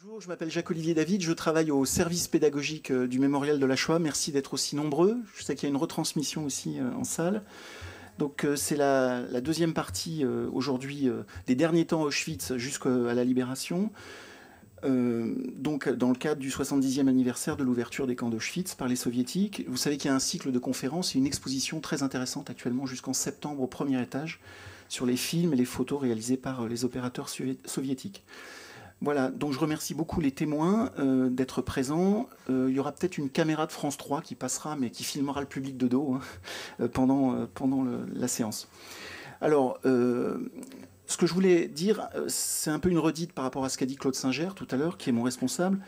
Bonjour, je m'appelle Jacques-Olivier David, je travaille au service pédagogique du Mémorial de la Shoah. Merci d'être aussi nombreux. Je sais qu'il y a une retransmission aussi en salle. Donc c'est la deuxième partie aujourd'hui des derniers temps à Auschwitz jusqu'à la libération. Donc dans le cadre du 70e anniversaire de l'ouverture des camps d'Auschwitz par les soviétiques. Vous savez qu'il y a un cycle de conférences et une exposition très intéressante actuellement jusqu'en septembre au premier étage sur les films et les photos réalisés par les opérateurs soviétiques. Voilà, donc je remercie beaucoup les témoins d'être présents. Il y aura peut-être une caméra de France 3 qui passera, mais qui filmera le public de dos pendant la séance. Alors, ce que je voulais dire, c'est un peu une redite par rapport à ce qu'a dit Claude Singer tout à l'heure, qui est mon responsable.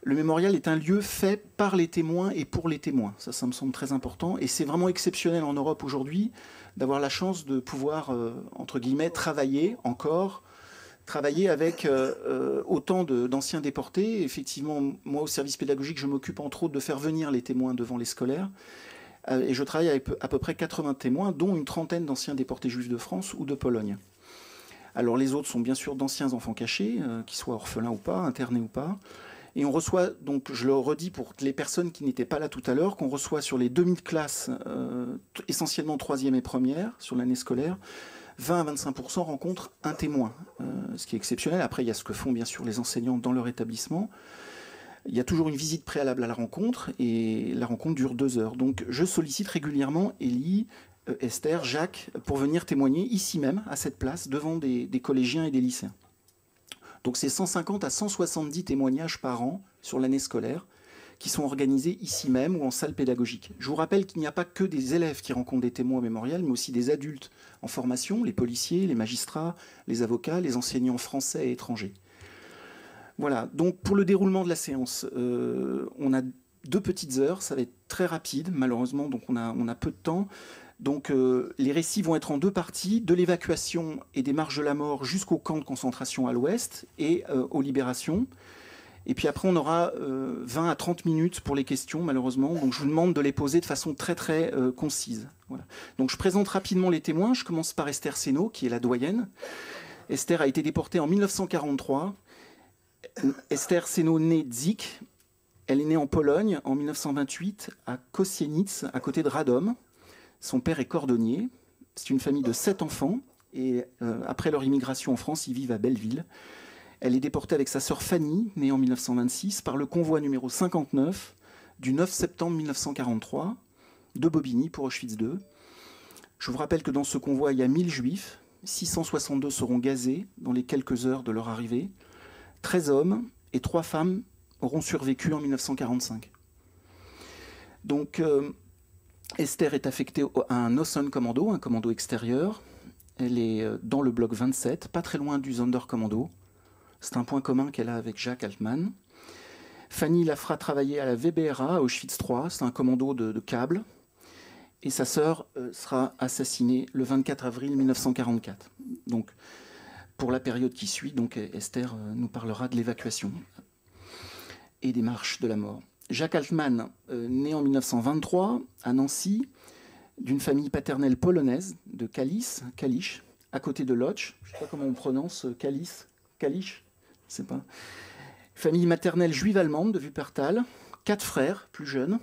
Le mémorial est un lieu fait par les témoins et pour les témoins. Ça me semble très important. Et c'est vraiment exceptionnel en Europe aujourd'hui d'avoir la chance de pouvoir, entre guillemets, travailler avec autant d'anciens déportés. Effectivement, moi, au service pédagogique, je m'occupe entre autres de faire venir les témoins devant les scolaires. Et je travaille avec à peu près 80 témoins, dont une trentaine d'anciens déportés juifs de France ou de Pologne. Alors les autres sont bien sûr d'anciens enfants cachés, qu'ils soient orphelins ou pas, internés ou pas. Et on reçoit, donc je le redis pour les personnes qui n'étaient pas là tout à l'heure, qu'on reçoit sur les 2000 classes, essentiellement 3e et 1e sur l'année scolaire, 20 à 25% rencontrent un témoin, ce qui est exceptionnel. Après, il y a ce que font bien sûr les enseignants dans leur établissement. Il y a toujours une visite préalable à la rencontre, et la rencontre dure 2 heures. Donc je sollicite régulièrement Élie, Esther, Jacques, pour venir témoigner ici même, à cette place, devant des collégiens et des lycéens. Donc c'est 150 à 170 témoignages par an sur l'année scolaire, qui sont organisés ici même ou en salle pédagogique. Je vous rappelle qu'il n'y a pas que des élèves qui rencontrent des témoins au mémorial, mais aussi des adultes en formation, les policiers, les magistrats, les avocats, les enseignants français et étrangers. Voilà, donc pour le déroulement de la séance, on a 2 petites heures, ça va être très rapide malheureusement, donc on a peu de temps. Donc les récits vont être en 2 parties, de l'évacuation et des marches de la mort jusqu'au camp de concentration à l'ouest et aux libérations. Et puis après, on aura 20 à 30 minutes pour les questions, malheureusement. Donc je vous demande de les poser de façon très très concise. Voilà. Donc je présente rapidement les témoins. Je commence par Esther Seno, qui est la doyenne. Esther a été déportée en 1943. Esther Seno née Dzik. Elle est née en Pologne en 1928, à Kosienic, à côté de Radom. Son père est cordonnier. C'est une famille de 7 enfants. Et après leur immigration en France, ils vivent à Belleville. Elle est déportée avec sa sœur Fanny, née en 1926, par le convoi numéro 59 du 9 septembre 1943 de Bobigny pour Auschwitz II. Je vous rappelle que dans ce convoi, il y a 1000 juifs. 662 seront gazés dans les quelques heures de leur arrivée. 13 hommes et 3 femmes auront survécu en 1945. Donc, Esther est affectée à un Ossen Commando, un commando extérieur. Elle est dans le bloc 27, pas très loin du Sonderkommando. C'est un point commun qu'elle a avec Jacques Altman. Fanny la fera travailler à la VBRA, à Auschwitz III. C'est un commando de câbles. Et sa sœur sera assassinée le 24 avril 1944. Donc, pour la période qui suit, donc, Esther nous parlera de l'évacuation et des marches de la mort. Jacques Altman, né en 1923 à Nancy, d'une famille paternelle polonaise de Kalisz, à côté de Łódź. Je ne sais pas comment on prononce Kalisz. Je sais pas. Famille maternelle juive allemande de Wuppertal, 4 frères plus jeunes.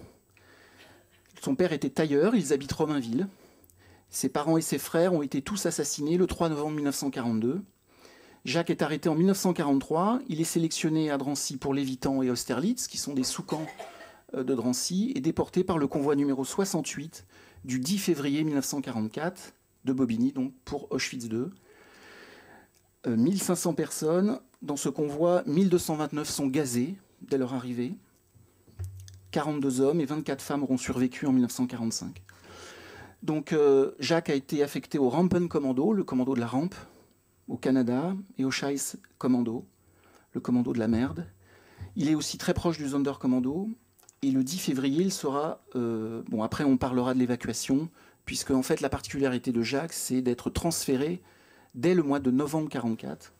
Son père était tailleur, ils habitent Romainville. Ses parents et ses frères ont été tous assassinés le 3 novembre 1942. Jacques est arrêté en 1943. Il est sélectionné à Drancy pour Lévitan et Austerlitz, qui sont des sous-camps de Drancy, et déporté par le convoi numéro 68 du 10 février 1944 de Bobigny, donc pour Auschwitz II. 1500 personnes. Dans ce convoi, 1229 sont gazés dès leur arrivée. 42 hommes et 24 femmes auront survécu en 1945. Donc Jacques a été affecté au Rampenkommando, le commando de la rampe, au Canada, et au Scheiß Kommando, le commando de la merde. Il est aussi très proche du Sonderkommando. Et le 10 février, il sera... bon, après, on parlera de l'évacuation, puisque en fait, la particularité de Jacques, c'est d'être transféré dès le mois de novembre 1944,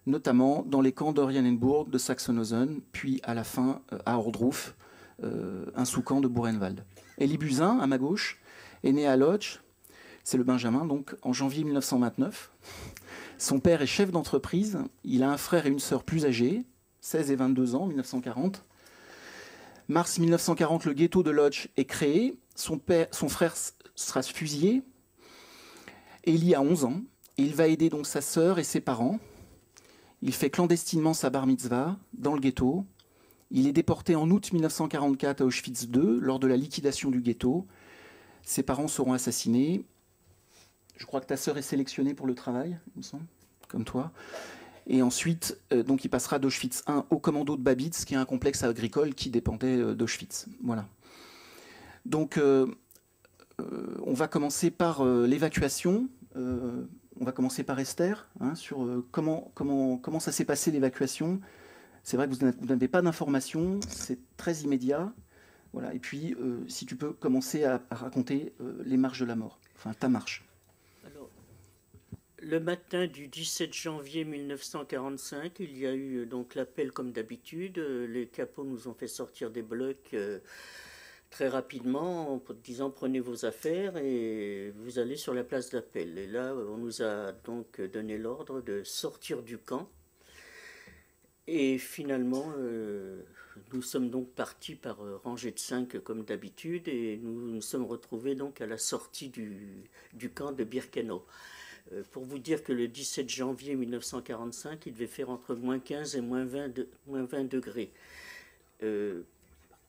notamment dans les camps d'Oranienburg, de Sachsenhausen, puis à la fin à Ohrdruf, un sous-camp de Buchenwald. Elie Buzyn, à ma gauche, est né à Łódź, c'est le Benjamin, donc en janvier 1929. Son père est chef d'entreprise, il a un frère et une sœur plus âgés, 16 et 22 ans, 1940. Mars 1940, le ghetto de Lodz est créé. Son frère sera fusillé. Et il y a 11 ans. Et il va aider donc sa sœur et ses parents. Il fait clandestinement sa bar mitzvah dans le ghetto. Il est déporté en août 1944 à Auschwitz II lors de la liquidation du ghetto. Ses parents seront assassinés. Je crois que ta sœur est sélectionnée pour le travail, il me semble, comme toi. Et ensuite, donc il passera d'Auschwitz I au commando de Babitz, qui est un complexe agricole qui dépendait d'Auschwitz. Voilà. Donc, on va commencer par l'évacuation. On va commencer par Esther, hein, sur comment ça s'est passé l'évacuation. C'est vrai que vous n'avez pas d'informations, c'est très immédiat. Voilà. Et puis, si tu peux commencer à raconter les marches de la mort, enfin ta marche. Alors, le matin du 17 janvier 1945, il y a eu donc l'appel comme d'habitude. Les capots nous ont fait sortir des blocs très rapidement en disant prenez vos affaires et vous allez sur la place d'appel. Et là, on nous a donc donné l'ordre de sortir du camp. Et finalement, nous sommes donc partis par rangée de 5 comme d'habitude et nous nous sommes retrouvés donc à la sortie du camp de Birkenau. Pour vous dire que le 17 janvier 1945, il devait faire entre moins 15 et moins 20 degrés.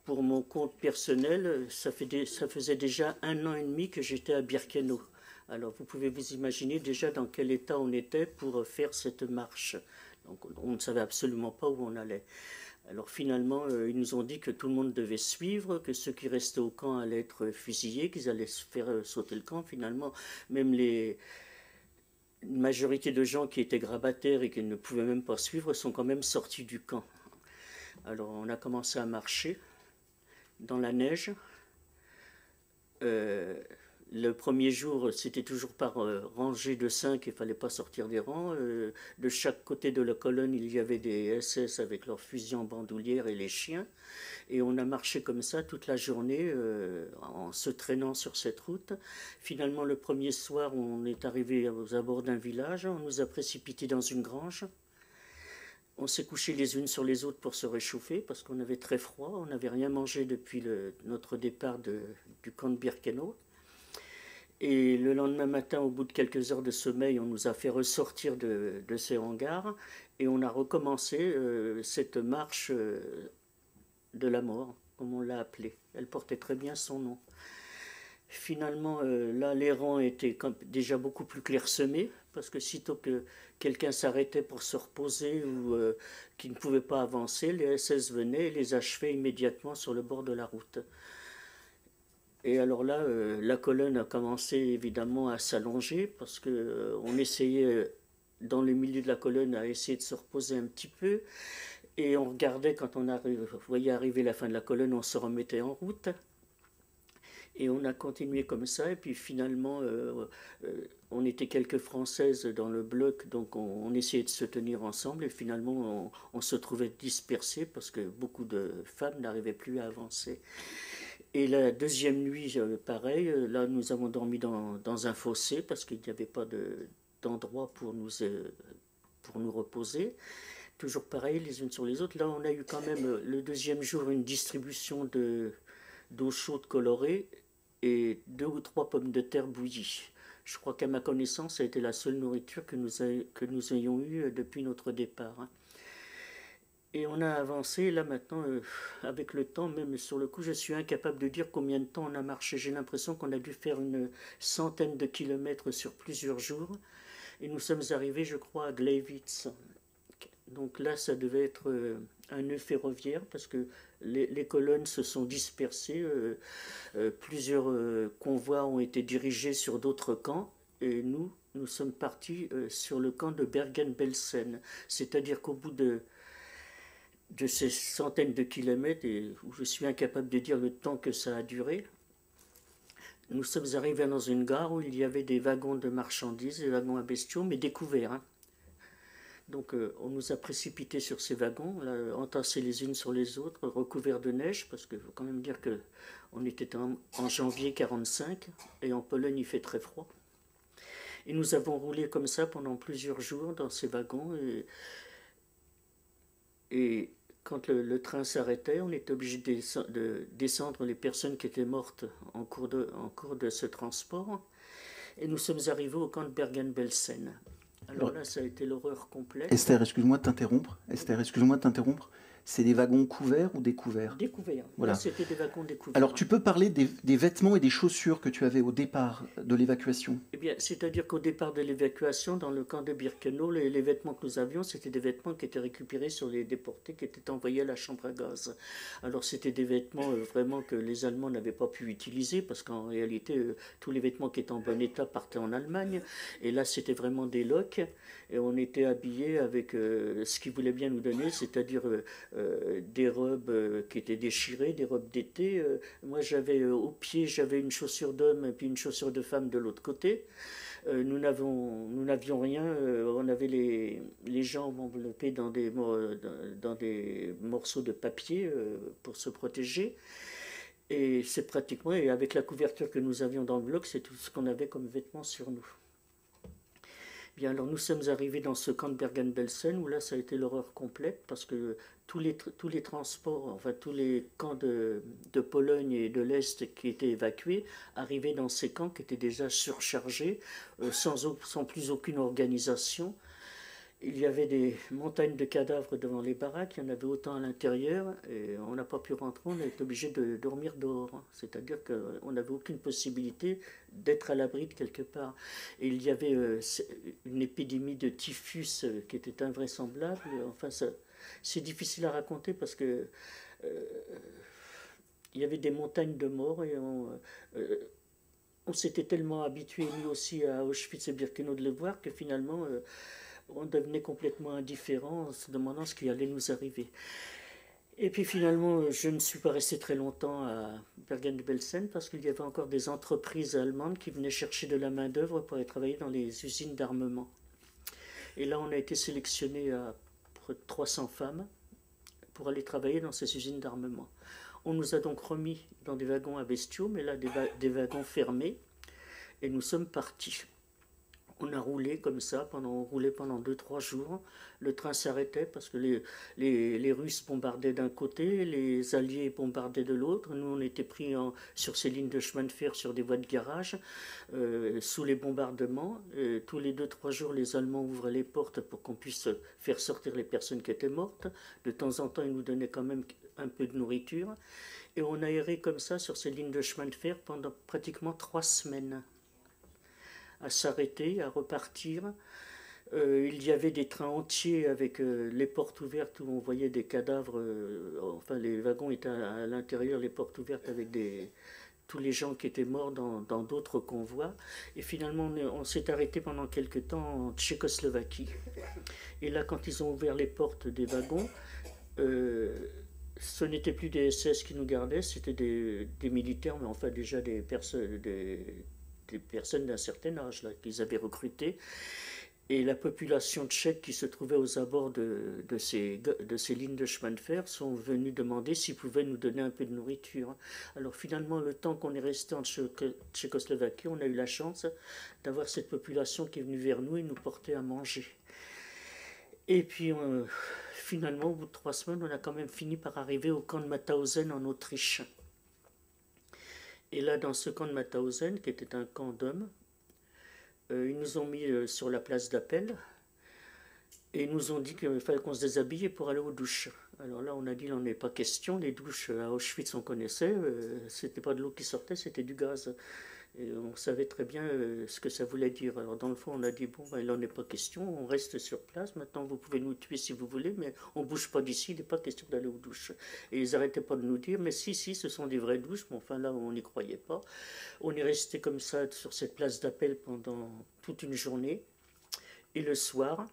Pour mon compte personnel, ça faisait déjà 1 an et demi que j'étais à Birkenau. Alors vous pouvez vous imaginer déjà dans quel état on était pour faire cette marche. Donc on ne savait absolument pas où on allait. Alors finalement, ils nous ont dit que tout le monde devait suivre, que ceux qui restaient au camp allaient être fusillés, qu'ils allaient se faire sauter le camp. Finalement, même une majorité de gens qui étaient grabataires et qui ne pouvaient même pas suivre sont quand même sortis du camp. Alors on a commencé à marcher dans la neige. Le premier jour, c'était toujours par rangée de 5, il ne fallait pas sortir des rangs. De chaque côté de la colonne, il y avait des SS avec leurs fusils en bandoulière et les chiens. Et on a marché comme ça toute la journée en se traînant sur cette route. Finalement, le premier soir, on est arrivé aux abords d'un village. On nous a précipités dans une grange. On s'est couchés les unes sur les autres pour se réchauffer parce qu'on avait très froid. On n'avait rien mangé depuis notre départ du camp de Birkenau. Et le lendemain matin, au bout de quelques heures de sommeil, on nous a fait ressortir de ces hangars et on a recommencé cette marche de la mort, comme on l'a appelée. Elle portait très bien son nom. Finalement, là, les rangs étaient déjà beaucoup plus clairsemés, parce que sitôt que quelqu'un s'arrêtait pour se reposer ou qui ne pouvait pas avancer, les SS venaient et les achevaient immédiatement sur le bord de la route. Et alors là, la colonne a commencé évidemment à s'allonger parce qu'on essayait dans le milieu de la colonne à essayer de se reposer un petit peu. Et on regardait quand on voyait arriver la fin de la colonne, on se remettait en route. Et on a continué comme ça. Et puis finalement, on était quelques Françaises dans le bloc, donc on essayait de se tenir ensemble. Et finalement, on se trouvait dispersés parce que beaucoup de femmes n'arrivaient plus à avancer. Et la deuxième nuit, pareil, là nous avons dormi dans un fossé parce qu'il n'y avait pas d'endroit pour nous reposer. Toujours pareil, les unes sur les autres. Là, on a eu quand même le deuxième jour une distribution d'eau chaude colorée et 2 ou 3 pommes de terre bouillies. Je crois qu'à ma connaissance, ça a été la seule nourriture que nous ayons eue depuis notre départ. Et on a avancé, là maintenant, avec le temps, même sur le coup, je suis incapable de dire combien de temps on a marché. J'ai l'impression qu'on a dû faire une centaine de kilomètres sur plusieurs jours. Et nous sommes arrivés, je crois, à Gleiwitz. Donc là, ça devait être un nœud ferroviaire parce que les colonnes se sont dispersées. Plusieurs convois ont été dirigés sur d'autres camps. Et nous sommes partis sur le camp de Bergen-Belsen. C'est-à-dire qu'au bout de ces centaines de kilomètres, et où je suis incapable de dire le temps que ça a duré, nous sommes arrivés dans une gare où il y avait des wagons de marchandises, des wagons à bestiaux, mais découverts. Donc on nous a précipités sur ces wagons, là, entassés les unes sur les autres, recouverts de neige, parce qu'il faut quand même dire qu'on était en janvier 1945, et en Pologne il fait très froid. Et nous avons roulé comme ça pendant plusieurs jours dans ces wagons, Et quand le train s'arrêtait, on était obligé de descendre les personnes qui étaient mortes en cours de ce transport. Et nous sommes arrivés au camp de Bergen-Belsen. Alors là, ça a été l'horreur complète. Esther, excuse-moi de t'interrompre. Esther, excuse-moi de t'interrompre. C'est des wagons couverts ou découverts? Découverts. Voilà. Là, c'était des wagons découverts. Alors, tu peux parler des vêtements et des chaussures que tu avais au départ de l'évacuation? Eh bien, c'est-à-dire qu'au départ de l'évacuation, dans le camp de Birkenau, les vêtements que nous avions, c'était des vêtements qui étaient récupérés sur les déportés qui étaient envoyés à la chambre à gaz. Alors, c'était des vêtements vraiment que les Allemands n'avaient pas pu utiliser, parce qu'en réalité, tous les vêtements qui étaient en bon état partaient en Allemagne. Et là, c'était vraiment des loques. Et on était habillés avec ce qu'ils voulaient bien nous donner, c'est-à-dire des robes qui étaient déchirées, des robes d'été. Moi, j'avais au pied, j'avais une chaussure d'homme et puis une chaussure de femme de l'autre côté. Nous n'avions rien. On avait les jambes enveloppées dans des morceaux de papier pour se protéger. Et c'est pratiquement, et avec la couverture que nous avions dans le bloc, c'est tout ce qu'on avait comme vêtements sur nous. Bien, alors nous sommes arrivés dans ce camp de Bergen-Belsen où là ça a été l'horreur complète parce que tous les transports, enfin tous les camps de Pologne et de l'Est qui étaient évacués arrivaient dans ces camps qui étaient déjà surchargés, sans plus aucune organisation. Il y avait des montagnes de cadavres devant les baraques, il y en avait autant à l'intérieur, et on n'a pas pu rentrer, on est obligé de dormir dehors. C'est-à-dire qu'on n'avait aucune possibilité d'être à l'abri de quelque part. Et il y avait une épidémie de typhus qui était invraisemblable. Enfin, c'est difficile à raconter parce que il y avait des montagnes de morts et on s'était tellement habitué, nous aussi, à Auschwitz et Birkenau de le voir que finalement on devenait complètement indifférent en se demandant ce qui allait nous arriver. Et puis finalement, je ne suis pas resté très longtemps à Bergen-Belsen parce qu'il y avait encore des entreprises allemandes qui venaient chercher de la main-d'œuvre pour aller travailler dans les usines d'armement. Et là, on a été sélectionné à près de 300 femmes pour aller travailler dans ces usines d'armement. On nous a donc remis dans des wagons à bestiaux, mais là, des wagons fermés, et nous sommes partis. On a roulé comme ça, on roulait pendant 2-3 jours. Le train s'arrêtait parce que les Russes bombardaient d'un côté, les Alliés bombardaient de l'autre. Nous, on était pris sur ces lignes de chemin de fer, sur des voies de garage, sous les bombardements. Tous les 2-3 jours, les Allemands ouvraient les portes pour qu'on puisse faire sortir les personnes qui étaient mortes. De temps en temps, ils nous donnaient quand même un peu de nourriture. Et on a erré comme ça sur ces lignes de chemin de fer pendant pratiquement 3 semaines. À s'arrêter, à repartir. Il y avait des trains entiers avec les portes ouvertes où on voyait des cadavres. Enfin, les wagons étaient à l'intérieur, les portes ouvertes avec tous les gens qui étaient morts dans d'autres convois. Et finalement, on s'est arrêté pendant quelque temps en Tchécoslovaquie. Et là, quand ils ont ouvert les portes des wagons, ce n'était plus des SS qui nous gardaient, c'était des militaires, mais enfin déjà des personnes d'un certain âge là, qu'ils avaient recrutées. Et la population tchèque qui se trouvait aux abords de ces lignes de chemin de fer sont venus demander s'ils pouvaient nous donner un peu de nourriture. Alors finalement, le temps qu'on est resté en Tchécoslovaquie, on a eu la chance d'avoir cette population qui est venue vers nous et nous porter à manger. Et puis finalement, au bout de 3 semaines, on a quand même fini par arriver au camp de Mauthausen en Autriche. Et là, dans ce camp de Mauthausen, qui était un camp d'hommes, ils nous ont mis sur la place d'Appel et ils nous ont dit qu'il fallait qu'on se déshabille pour aller aux douches. Alors là, on a dit il n'en est pas question. Les douches à Auschwitz, on connaissait. C'était pas de l'eau qui sortait, c'était du gaz. Et on savait très bien ce que ça voulait dire. Alors dans le fond, on a dit bon, il n'en est pas question, on reste sur place. Maintenant, vous pouvez nous tuer si vous voulez, mais on ne bouge pas d'ici, il n'est pas question d'aller aux douches. Et ils n'arrêtaient pas de nous dire, mais si, ce sont des vraies douches. Mais enfin là, on n'y croyait pas. On est resté comme ça sur cette place d'Appel pendant toute une journée. Et le soir,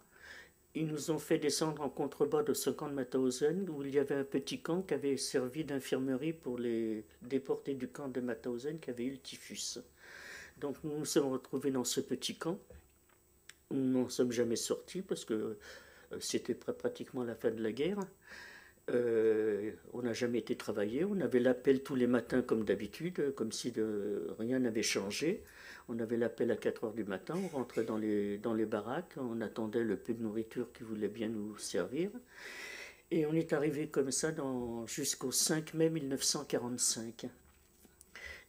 ils nous ont fait descendre en contrebas de ce camp de Mauthausen, où il y avait un petit camp qui avait servi d'infirmerie pour les déportés du camp de Mauthausen qui avaient eu le typhus. Donc nous nous sommes retrouvés dans ce petit camp. Nous n'en sommes jamais sortis parce que c'était pratiquement la fin de la guerre. On n'a jamais été travailler. On avait l'appel tous les matins comme d'habitude, comme si rien n'avait changé. On avait l'appel à 4 heures du matin, on rentrait dans les baraques, on attendait le peu de nourriture qui voulait bien nous servir. Et on est arrivé comme ça jusqu'au 5 mai 1945.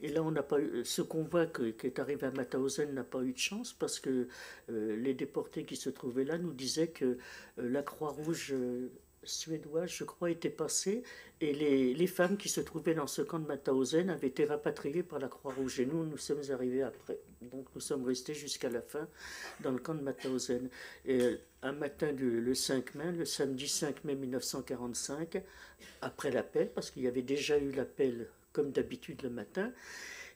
Et là, on n'a pas eu, ce convoi qui est arrivé à Mauthausen n'a pas eu de chance parce que les déportés qui se trouvaient là nous disaient que la Croix-Rouge suédoise, je crois, était passée et les femmes qui se trouvaient dans ce camp de Mauthausen avaient été rapatriées par la Croix-Rouge. Et nous sommes arrivés après. Donc nous sommes restés jusqu'à la fin dans le camp de Mauthausen. Et un matin le 5 mai, le samedi 5 mai 1945, après l'appel, parce qu'il y avait déjà eu l'appel comme d'habitude le matin.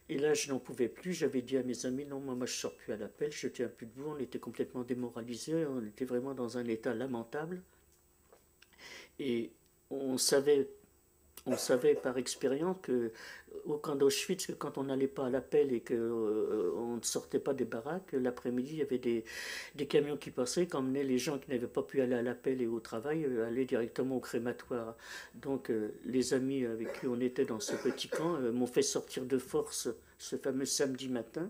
Et là, je n'en pouvais plus. J'avais dit à mes amis, non, moi je ne sors plus à l'appel. Je tiens plus debout. On était complètement démoralisés. On était vraiment dans un état lamentable. Et on savait par expérience qu'au camp d'Auschwitz, que quand on n'allait pas à l'appel et qu'on ne sortait pas des baraques, l'après-midi, il y avait des camions qui passaient, qui emmenaient les gens qui n'avaient pas pu aller à l'appel et au travail, aller directement au crématoire. Donc les amis avec qui on était dans ce petit camp m'ont fait sortir de force ce fameux samedi matin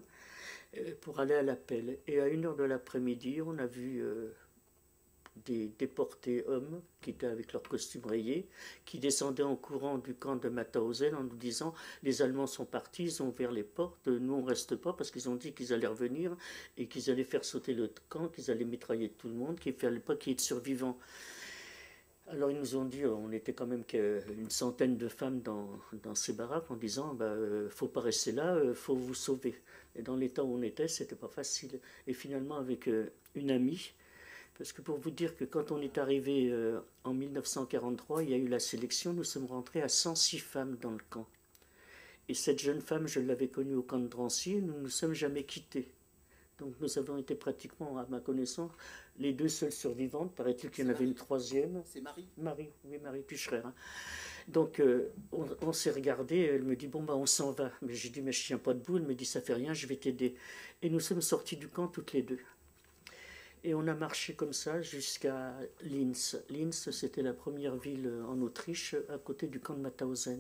pour aller à l'appel. Et à 1 h de l'après-midi, on a vu des déportés hommes qui étaient avec leurs costumes rayés, qui descendaient en courant du camp de Mauthausen en nous disant les Allemands sont partis, ils ont ouvert les portes, nous on reste pas parce qu'ils ont dit qu'ils allaient revenir et qu'ils allaient faire sauter le camp, qu'ils allaient mitrailler tout le monde, qu'il ne fallait pas qu'il y ait de survivants. Alors ils nous ont dit, on était quand même qu'une centaine de femmes dans ces baraques en disant faut pas rester là, faut vous sauver. Et dans l'état où on était, c'était pas facile. Et finalement avec une amie, parce que pour vous dire que quand on est arrivé en 1943, il y a eu la sélection, nous sommes rentrés à 106 femmes dans le camp. Et cette jeune femme, je l'avais connue au camp de Drancy, et nous ne nous sommes jamais quittés. Donc nous avons été pratiquement, à ma connaissance, les 2 seules survivantes. Paraît-il qu'il y en avait une troisième. C'est Marie. Marie, oui, Marie Tucherer. Hein. Donc on s'est regardé, elle me dit, bon, on s'en va. Mais j'ai dit, mais je tiens pas debout. Elle me dit, ça fait rien, je vais t'aider. Et nous sommes sortis du camp toutes les deux. Et on a marché comme ça jusqu'à Linz. Linz, c'était la première ville en Autriche, à côté du camp de Mauthausen.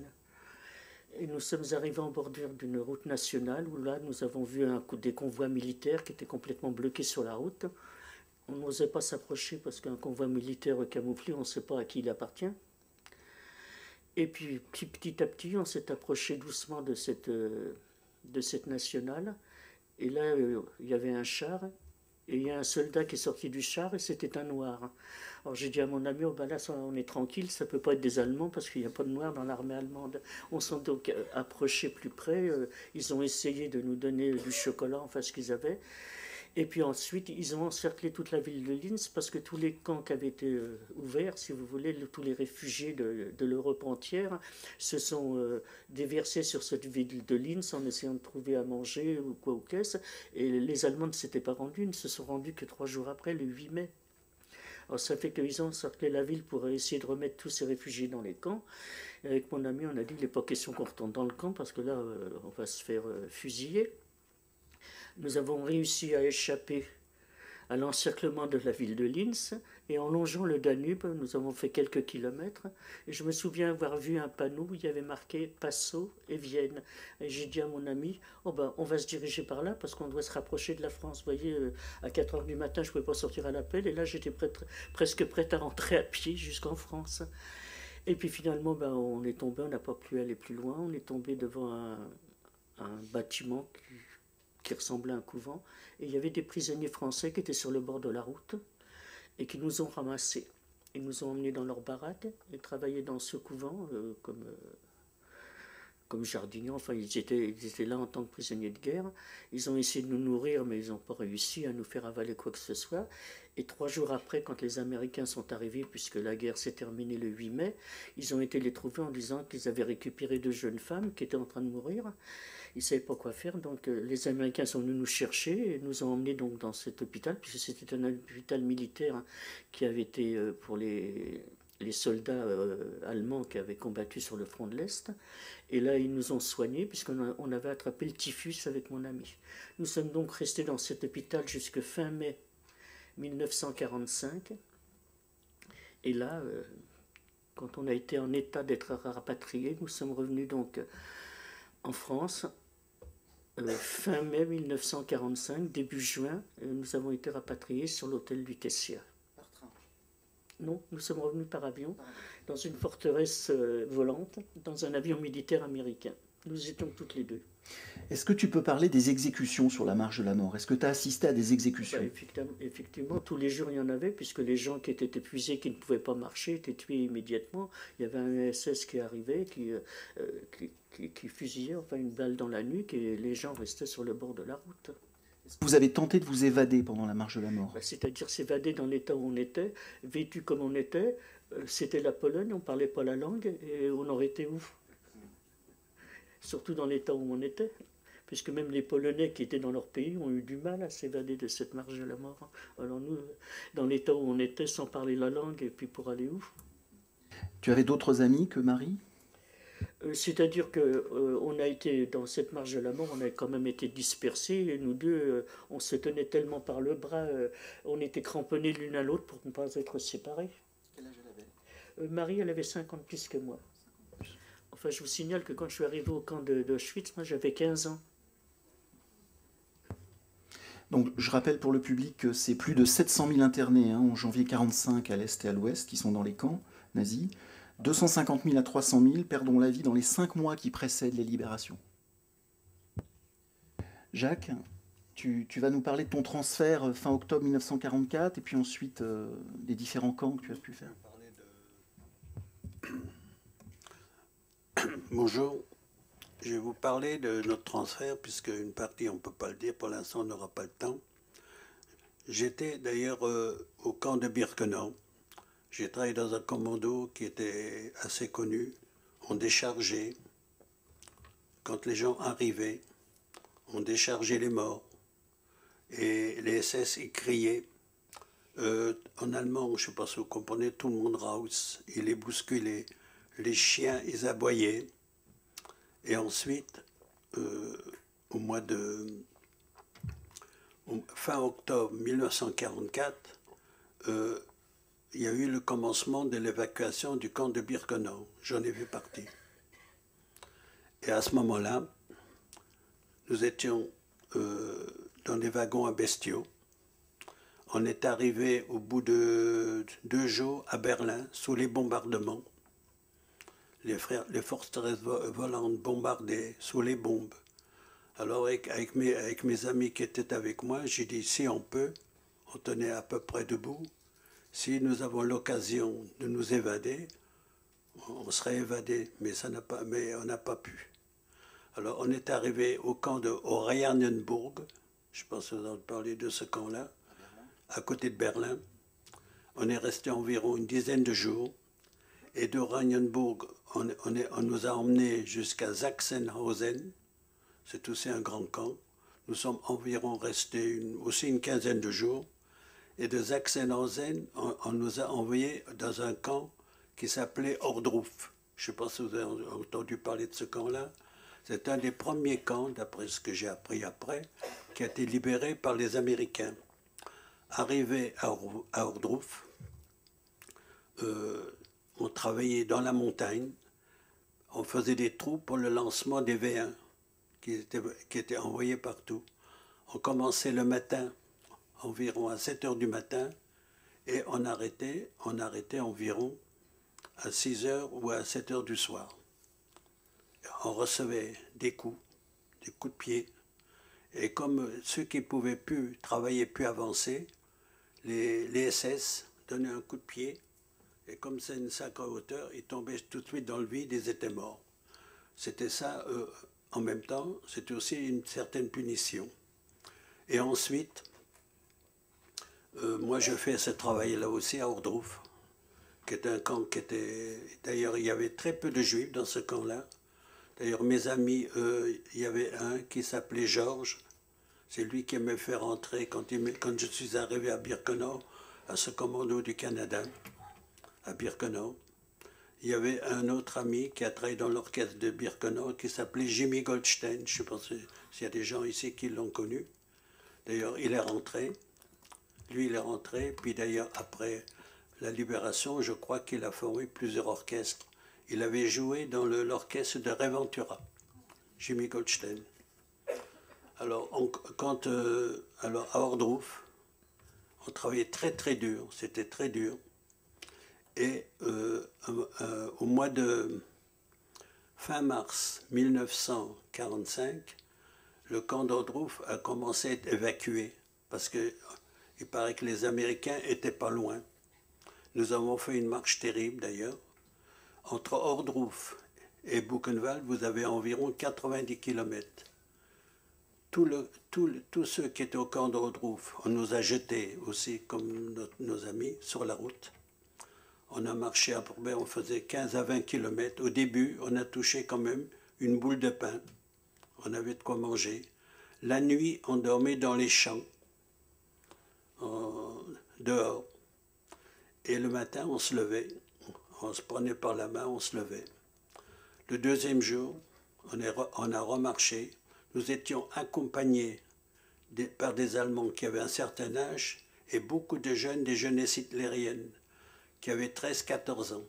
Et nous sommes arrivés en bordure d'une route nationale, où là, nous avons vu des convois militaires qui étaient complètement bloqués sur la route. On n'osait pas s'approcher parce qu'un convoi militaire camouflé, on ne sait pas à qui il appartient. Et puis, petit à petit, on s'est approché doucement de cette nationale. Et là, il y avait un char. Et il y a un soldat qui est sorti du char et c'était un noir. Alors j'ai dit à mon ami, là on est tranquille, ça ne peut pas être des Allemands parce qu'il n'y a pas de noirs dans l'armée allemande. On s'est donc approché plus près, ils ont essayé de nous donner du chocolat, enfin ce qu'ils avaient. Et puis ensuite, ils ont encerclé toute la ville de Linz parce que tous les camps qui avaient été ouverts, si vous voulez, tous les réfugiés de l'Europe entière se sont déversés sur cette ville de Linz en essayant de trouver à manger ou quoi ou qu'est-ce. Et les Allemands ne s'étaient pas rendus, ils ne se sont rendus que 3 jours après, le 8 mai. Alors ça fait qu'ils ont encerclé la ville pour essayer de remettre tous ces réfugiés dans les camps. Et avec mon ami, on a dit, il n'est pas question qu'on retourne dans le camp parce que là, on va se faire fusiller. Nous avons réussi à échapper à l'encerclement de la ville de Linz et en longeant le Danube, nous avons fait quelques kilomètres et je me souviens avoir vu un panneau où il y avait marqué Passau et Vienne. Et j'ai dit à mon ami, on va se diriger par là parce qu'on doit se rapprocher de la France. Vous voyez, à 4 h du matin, je ne pouvais pas sortir à l'appel et là j'étais presque prête à rentrer à pied jusqu'en France. Et puis finalement, on est tombé, on n'a pas pu aller plus loin, on est tombé devant un bâtiment qui ressemblait à un couvent, et il y avait des prisonniers français qui étaient sur le bord de la route et qui nous ont ramassés. Ils nous ont emmenés dans leur baraque et travaillaient dans ce couvent comme jardiniers. Enfin, ils étaient là en tant que prisonniers de guerre. Ils ont essayé de nous nourrir, mais ils n'ont pas réussi à nous faire avaler quoi que ce soit. Et 3 jours après, quand les Américains sont arrivés, puisque la guerre s'est terminée le 8 mai, ils ont été les trouver en disant qu'ils avaient récupéré 2 jeunes femmes qui étaient en train de mourir. Ils ne savaient pas quoi faire, donc les Américains sont venus nous chercher et nous ont emmenés donc dans cet hôpital, puisque c'était un hôpital militaire qui avait été pour les soldats allemands qui avaient combattu sur le front de l'Est. Et là, ils nous ont soignés, puisqu'on avait attrapé le typhus avec mon ami. Nous sommes donc restés dans cet hôpital jusqu'à fin mai 1945. Et là, quand on a été en état d'être rapatriés, nous sommes revenus donc en France. Fin mai 1945, début juin, nous avons été rapatriés sur l'hôtel Lutetia. Par train. Non, nous sommes revenus par avion, dans une forteresse volante, dans un avion militaire américain. Nous étions toutes les deux. Est-ce que tu peux parler des exécutions sur la marche de la mort? Est-ce que tu as assisté à des Bah, exécutions? effectivement, tous les jours il y en avait, puisque les gens qui étaient épuisés, qui ne pouvaient pas marcher, étaient tués immédiatement. Il y avait un SS qui arrivait, qui fusillait, enfin une balle dans la nuque, et les gens restaient sur le bord de la route. Vous avez tenté de vous évader pendant la marche de la mort? Bah, c'est-à-dire s'évader dans l'état où on était, vêtu comme on était. C'était la Pologne, on ne parlait pas la langue, et on aurait été où? Surtout dans l'état où on était, puisque même les Polonais qui étaient dans leur pays ont eu du mal à s'évader de cette marche de la mort. Alors nous, dans l'état où on était, sans parler la langue, et puis pour aller où? Tu avais d'autres amis que Marie? C'est-à-dire que on a été dans cette marche de la mort, on a quand même été dispersés, et nous deux, on se tenait tellement par le bras, on était cramponnés l'une à l'autre pour ne pas être séparés. Quel âge elle avait? Marie, elle avait 50 plus que moi. Enfin, je vous signale que quand je suis arrivé au camp d'Auschwitz, moi j'avais 15 ans. Donc, je rappelle pour le public que c'est plus de 700 000 internés hein, en janvier 45 à l'est et à l'ouest qui sont dans les camps nazis. 250 000 à 300 000 perdront la vie dans les 5 mois qui précèdent les libérations. Jacques, tu vas nous parler de ton transfert fin octobre 1944 et puis ensuite des différents camps que tu as pu faire. Bonjour, je vais vous parler de notre transfert, puisque une partie, on ne peut pas le dire, pour l'instant, on n'aura pas le temps. J'étais d'ailleurs au camp de Birkenau. J'ai travaillé dans un commando qui était assez connu. On déchargeait. Quand les gens arrivaient, on déchargeait les morts. Et les SS, ils criaient. En allemand, je ne sais pas si vous comprenez, tout le monde raus. Ils les bousculaient. Les chiens, ils aboyaient. Et ensuite, au mois de fin octobre 1944, il y a eu le commencement de l'évacuation du camp de Birkenau. J'en ai vu partie. Et à ce moment-là, nous étions dans des wagons à bestiaux. On est arrivé au bout de 2 jours à Berlin, sous les bombardements. Les forces terrestres volantes bombardaient sous les bombes. Alors avec mes amis qui étaient avec moi, j'ai dit si on peut, on tenait à peu près debout, si nous avons l'occasion de nous évader, on serait évadé, mais on n'a pas pu. Alors on est arrivé au camp de Oranienburg, je pense que vous avez parlé de ce camp-là, à côté de Berlin. On est resté environ une dizaine de jours. Et de Oranienburg, on nous a emmenés jusqu'à Sachsenhausen. C'est aussi un grand camp. Nous sommes environ restés aussi une quinzaine de jours. Et de Sachsenhausen, on nous a envoyés dans un camp qui s'appelait Ohrdruf. Je ne sais pas si vous avez entendu parler de ce camp-là. C'est un des premiers camps, d'après ce que j'ai appris après, qui a été libéré par les Américains. Arrivé à Ohrdruf, on travaillait dans la montagne, on faisait des trous pour le lancement des V1 qui étaient envoyés partout. On commençait le matin, environ à 7 heures du matin, et on arrêtait environ à 6 heures ou à 7 heures du soir. On recevait des coups de pied, et comme ceux qui ne pouvaient plus travailler, plus avancer, les SS donnaient un coup de pied. Et comme c'est une sacrée hauteur, ils tombaient tout de suite dans le vide, ils étaient morts. C'était ça, en même temps, c'était aussi une certaine punition. Et ensuite, moi je fais ce travail-là aussi à Ohrdruf, qui est un camp qui était... D'ailleurs, il y avait très peu de juifs dans ce camp-là. D'ailleurs, mes amis, il y avait un qui s'appelait Georges. C'est lui qui m'a fait rentrer quand je suis arrivé à Birkenau, à ce commando du Canada, à Birkenau. Il y avait un autre ami qui a travaillé dans l'orchestre de Birkenau qui s'appelait Jimmy Goldstein. Je ne sais pas s'il y a des gens ici qui l'ont connu. D'ailleurs, il est rentré. Lui, il est rentré. Puis d'ailleurs, après la libération, je crois qu'il a formé plusieurs orchestres. Il avait joué dans l'orchestre de Ray Ventura, Jimmy Goldstein. Alors, alors à Ohrdruf, on travaillait très très dur. C'était très dur. Et au mois de fin mars 1945, le camp d'Ohrdruf a commencé à être évacué parce qu'il paraît que les Américains étaient pas loin. Nous avons fait une marche terrible d'ailleurs. Entre Ohrruf et Buchenwald, vous avez environ 90 km. Tous ceux qui étaient au camp d'Ohrruf, on nous a jetés aussi, comme nos amis, sur la route. On a marché à peu près, on faisait 15 à 20 km. Au début, on a touché quand même une boule de pain. On avait de quoi manger. La nuit, on dormait dans les champs, dehors. Et le matin, on se levait. On se prenait par la main, on se levait. Le deuxième jour, on a remarché. Nous étions accompagnés par des Allemands qui avaient un certain âge et beaucoup de jeunes, des jeunesses hitlériennes, qui avaient 13-14 ans.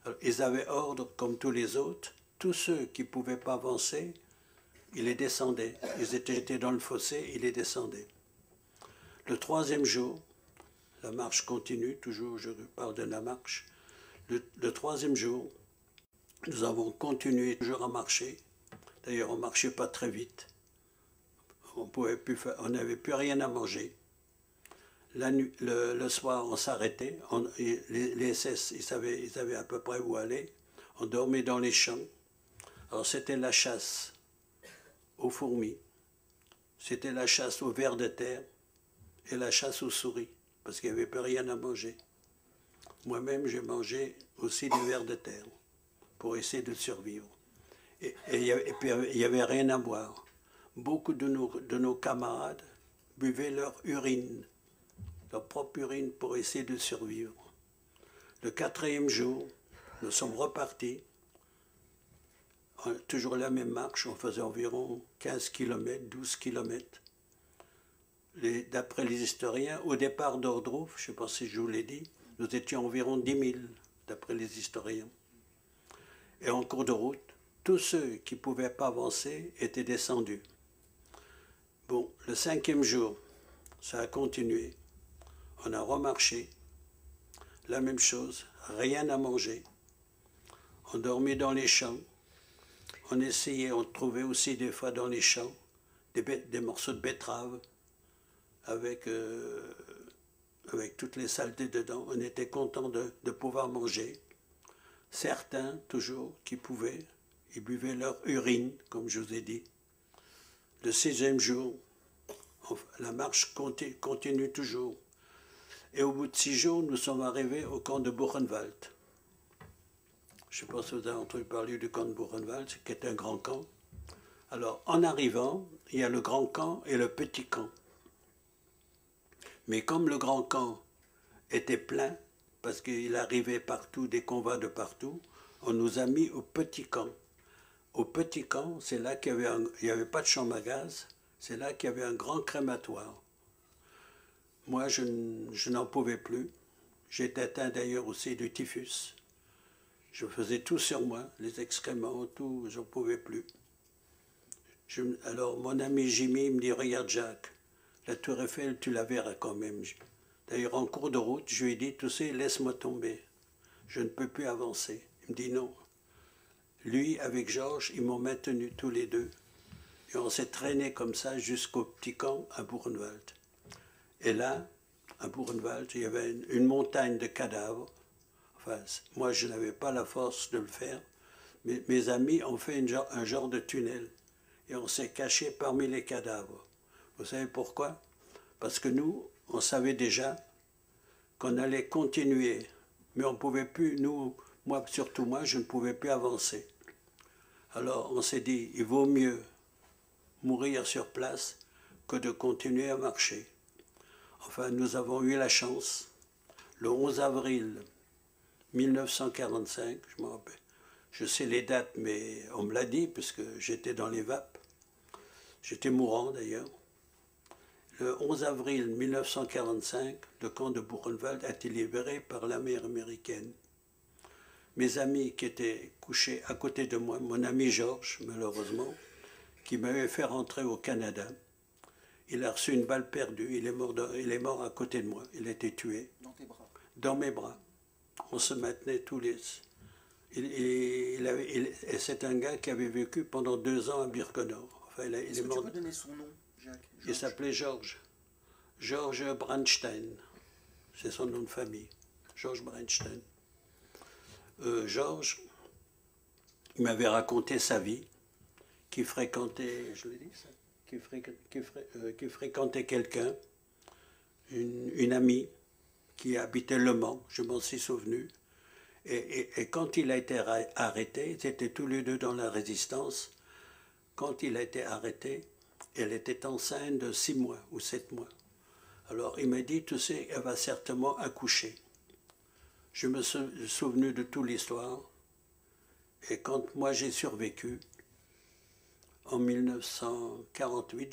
Alors, ils avaient ordre, comme tous les autres, tous ceux qui ne pouvaient pas avancer, ils les descendaient. Ils étaient dans le fossé, ils les descendaient. Le troisième jour, la marche continue, toujours je parle de la marche. Le troisième jour, nous avons continué toujours à marcher. D'ailleurs, on ne marchait pas très vite. On n'avait plus rien à manger. Le soir, on s'arrêtait. Les SS, ils savaient à peu près où aller. On dormait dans les champs. Alors, c'était la chasse aux fourmis. C'était la chasse aux vers de terre et la chasse aux souris, parce qu'il n'y avait plus rien à manger. Moi-même, j'ai mangé aussi des vers de terre pour essayer de survivre. Et puis, il n'y avait rien à boire. Beaucoup de nos camarades buvaient leur urine, leur propre urine pour essayer de survivre. Le quatrième jour, nous sommes repartis. Toujours la même marche, on faisait environ 15 km, 12 km. D'après les historiens, au départ d'Ohrruf, je ne sais pas si je vous l'ai dit, nous étions environ 10 000, d'après les historiens. Et en cours de route, tous ceux qui ne pouvaient pas avancer étaient descendus. Bon, le cinquième jour, ça a continué. On a remarché, la même chose, rien à manger. On dormait dans les champs. On essayait, on trouvait aussi des fois dans les champs des morceaux de betterave avec toutes les saletés dedans. On était content de pouvoir manger. Certains, toujours, qui pouvaient, ils buvaient leur urine, comme je vous ai dit. Le sixième jour, la marche continue toujours. Et au bout de 6 jours, nous sommes arrivés au camp de Buchenwald. Je ne sais pas si vous avez entendu parler du camp de Buchenwald, qui est un grand camp. Alors, en arrivant, il y a le grand camp et le petit camp. Mais comme le grand camp était plein, parce qu'il arrivait partout, des convois de partout, on nous a mis au petit camp. Au petit camp, c'est là qu'il n'y avait pas de chambre à gaz, c'est là qu'il y avait un grand crématoire. Moi, je n'en pouvais plus. J'étais atteint d'ailleurs aussi du typhus. Je faisais tout sur moi, les excréments, tout, j'en pouvais plus. Alors mon ami Jimmy me dit, regarde Jacques, la tour Eiffel, tu la verras quand même. D'ailleurs, en cours de route, je lui ai dit, tu sais, laisse-moi tomber. Je ne peux plus avancer. Il me dit non. Lui, avec Georges, ils m'ont maintenu tous les deux. Et on s'est traîné comme ça jusqu'au petit camp à Buchenwald. Et là, à Buchenwald, il y avait une montagne de cadavres. Enfin, moi, je n'avais pas la force de le faire. Mais mes amis ont fait un genre de tunnel. Et on s'est caché parmi les cadavres. Vous savez pourquoi? Parce que nous, on savait déjà qu'on allait continuer. Mais on ne pouvait plus, surtout moi, je ne pouvais plus avancer. Alors on s'est dit, il vaut mieux mourir sur place que de continuer à marcher. Enfin, nous avons eu la chance, le 11 avril 1945, je me rappelle, je sais les dates, mais on me l'a dit, puisque j'étais dans les vapes, j'étais mourant d'ailleurs. Le 11 avril 1945, le camp de Buchenwald a été libéré par l'armée américaine. Mes amis qui étaient couchés à côté de moi, mon ami Georges, malheureusement, qui m'avait fait rentrer au Canada, il a reçu une balle perdue, il est mort à côté de moi, il a été tué. Dans tes bras. Dans mes bras. On se maintenait tous les... Et c'est un gars qui avait vécu pendant 2 ans à Birkenau. Enfin, Est-ce que tu peux donner son nom, Jacques? Il s'appelait Georges. Georges Brandstein. C'est son nom de famille. Georges Brandstein. Georges, il m'avait raconté sa vie, qui fréquentait, je l'ai dit ça, qui fréquentait quelqu'un, une amie qui habitait Le Mans, je m'en suis souvenu. Et quand il a été arrêté, ils étaient tous les deux dans la résistance. Quand il a été arrêté, elle était enceinte de 6 mois ou 7 mois. Alors il m'a dit, tu sais, elle va certainement accoucher. Je me suis souvenu de toute l'histoire. Et quand moi j'ai survécu, en 1948,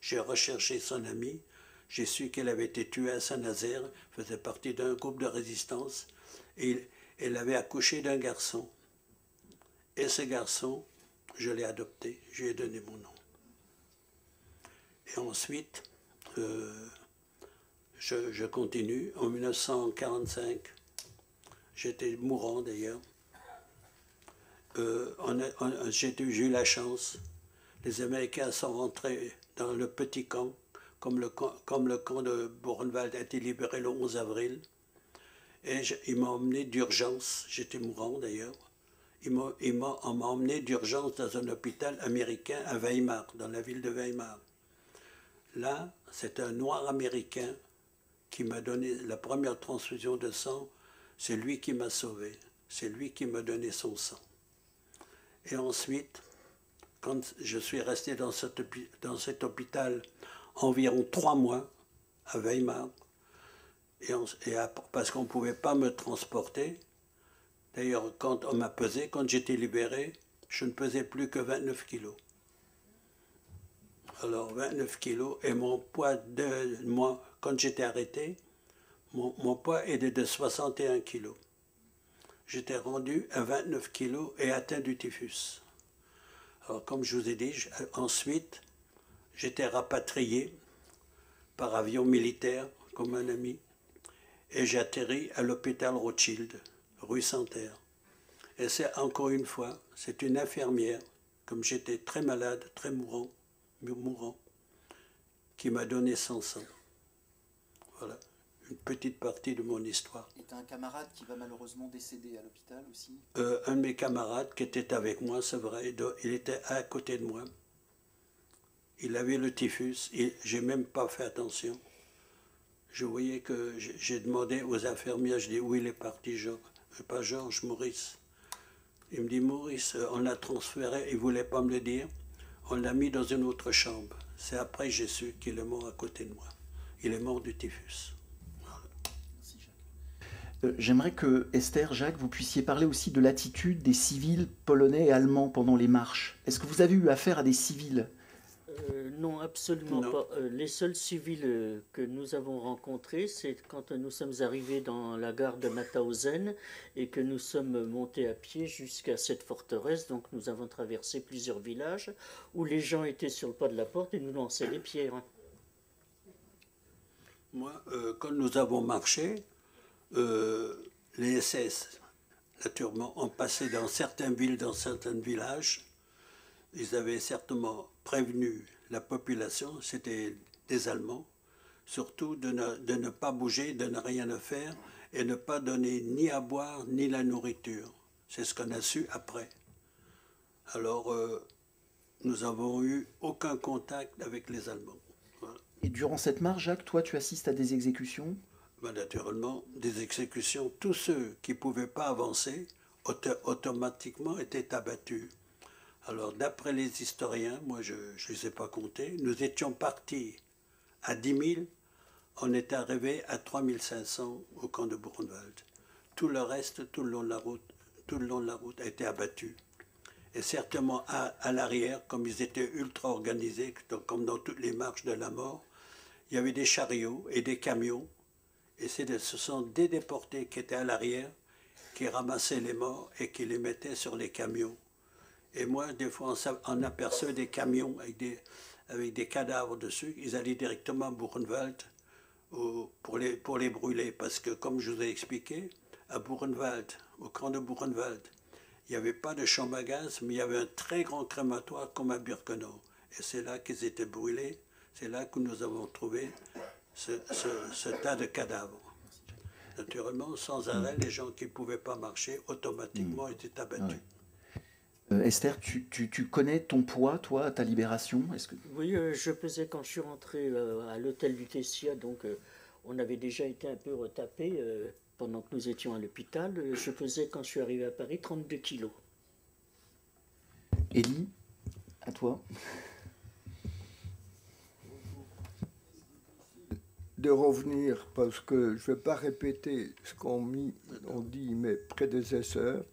j'ai recherché son amie. J'ai su qu'elle avait été tuée à Saint-Nazaire, faisait partie d'un groupe de résistance. Et elle avait accouché d'un garçon. Et ce garçon, je l'ai adopté, je lui ai donné mon nom. Et ensuite, je continue. En 1945, j'étais mourant d'ailleurs. J'ai eu la chance. Les Américains sont rentrés dans le petit camp, comme le camp de Buchenwald a été libéré le 11 avril. Et il m'a emmené d'urgence, j'étais mourant d'ailleurs, on m'a emmené d'urgence dans un hôpital américain à Weimar, dans la ville de Weimar. Là, c'est un noir américain qui m'a donné la première transfusion de sang, c'est lui qui m'a sauvé, c'est lui qui m'a donné son sang. Et ensuite, quand je suis resté dans cet hôpital environ 3 mois à Weimar, parce qu'on ne pouvait pas me transporter. D'ailleurs, quand on m'a pesé, quand j'étais libéré, je ne pesais plus que 29 kilos. Alors 29 kilos, et mon poids quand j'étais arrêté, mon poids était de 61 kilos. J'étais rendu à 29 kilos et atteint du typhus. Alors comme je vous ai dit, ensuite, j'étais rapatrié par avion militaire, comme un ami. Et j'atterris à l'hôpital Rothschild, rue Santerre. Et c'est encore une fois, c'est une infirmière, comme j'étais très malade, très mourant, qui m'a donné son sang. Voilà, une petite partie de mon histoire. Et tu as un camarade qui va malheureusement décéder à l'hôpital aussi? Un de mes camarades qui était avec moi, c'est vrai, il était à côté de moi. Il avait le typhus, et j'ai même pas fait attention. Je voyais que j'ai demandé aux infirmières, je dis où il est parti, Georges? Pas Georges, Maurice. Il me dit Maurice, on l'a transféré, il ne voulait pas me le dire. On l'a mis dans une autre chambre. C'est après que j'ai su qu'il est mort à côté de moi. Il est mort du typhus. Voilà. Merci Jacques. J'aimerais que Esther, Jacques, vous puissiez parler aussi de l'attitude des civils polonais et allemands pendant les marches. Est-ce que vous avez eu affaire à des civils? Non, absolument pas. Les seuls civils que nous avons rencontrés, c'est quand nous sommes arrivés dans la gare de Mauthausen et que nous sommes montés à pied jusqu'à cette forteresse. Donc nous avons traversé plusieurs villages où les gens étaient sur le pas de la porte et nous lançaient des pierres. Moi, quand nous avons marché, les SS, naturellement, ont passé dans certaines villes, dans certains villages. Ils avaient certainement prévenu la population, c'était des Allemands, surtout de ne pas bouger, de ne rien faire et ne pas donner ni à boire ni la nourriture. C'est ce qu'on a su après. Alors, nous n'avons eu aucun contact avec les Allemands. Voilà. Et durant cette marche, Jacques, toi, tu assistes à des exécutions? Ben, naturellement, des exécutions. Tous ceux qui ne pouvaient pas avancer automatiquement étaient abattus. Alors, d'après les historiens, moi je ne les ai pas comptés, nous étions partis à 10 000, on est arrivé à 3 500 au camp de Buchenwald. Tout le reste, tout le long de la route, a été abattu. Et certainement à l'arrière, comme ils étaient ultra organisés, comme dans toutes les marches de la mort, il y avait des chariots et des camions. Et ce sont des déportés qui étaient à l'arrière, qui ramassaient les morts et qui les mettaient sur les camions. Et moi, des fois, on aperçoit des camions avec des cadavres dessus. Ils allaient directement à Buchenwald pour les brûler. Parce que, comme je vous ai expliqué, à Buchenwald, au camp de Buchenwald, il n'y avait pas de chambre à gaz, mais il y avait un très grand crématoire comme à Birkenau. Et c'est là qu'ils étaient brûlés, c'est là que nous avons trouvé ce tas de cadavres. Naturellement, sans arrêt, les gens qui ne pouvaient pas marcher automatiquement étaient abattus. Esther, tu connais ton poids, toi, à ta libération? Oui, je pesais quand je suis rentré à l'hôtel du Tessia, donc on avait déjà été un peu retapé pendant que nous étions à l'hôpital. Je pesais quand je suis arrivé à Paris 32 kilos. Élie, à toi. De revenir, parce que je ne vais pas répéter ce qu'ont dit mes prédécesseurs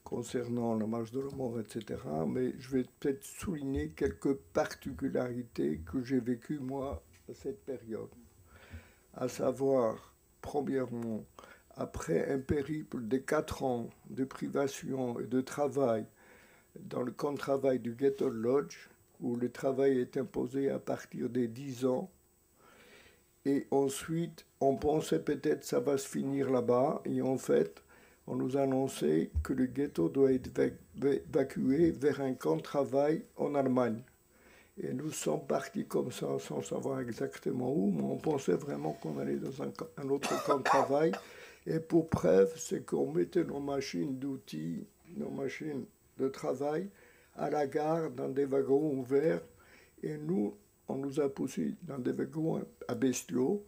concernant la marche de la mort, etc. Mais je vais peut-être souligner quelques particularités que j'ai vécues, moi, à cette période. À savoir, premièrement, après un périple de 4 ans de privation et de travail dans le camp de travail du Ghetto Lodge, où le travail est imposé à partir des 10 ans, et ensuite, on pensait peut-être que ça va se finir là-bas, et en fait, on nous annonçait que le ghetto doit être évacué vers un camp de travail en Allemagne. Et nous sommes partis comme ça, sans savoir exactement où, mais on pensait vraiment qu'on allait dans un autre camp de travail. Et pour preuve, c'est qu'on mettait nos machines d'outils, nos machines de travail, à la gare, dans des wagons ouverts, et nous, on nous a poussés dans des wagons à bestiaux.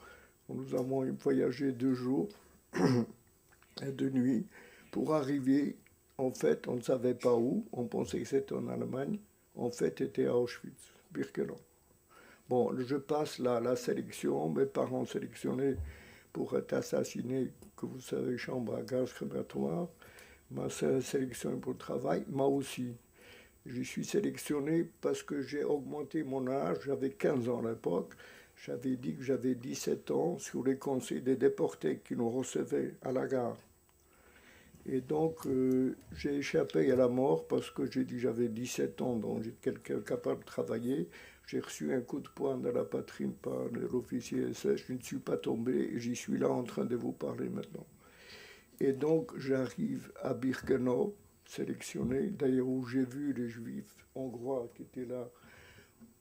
Nous avons voyagé 2 jours et 2 nuits pour arriver. En fait, on ne savait pas où. On pensait que c'était en Allemagne. En fait, c'était à Auschwitz, Birkenau. Bon, je passe là la sélection. Mes parents sélectionnés pour être assassinés, que vous savez, chambre à gaz crématoire. Ma sœur sélectionnée pour le travail. Moi aussi. Je suis sélectionné parce que j'ai augmenté mon âge. J'avais 15 ans à l'époque. J'avais dit que j'avais 17 ans sur les conseils des déportés qui nous recevaient à la gare. Et donc, j'ai échappé à la mort parce que j'ai dit que j'avais 17 ans, donc j'étais quelqu'un capable de travailler. J'ai reçu un coup de poing dans la poitrine par l'officier SS. Je ne suis pas tombé et j'y suis là en train de vous parler maintenant. Et donc, j'arrive à Birkenau, sélectionné, d'ailleurs où j'ai vu les juifs hongrois qui étaient là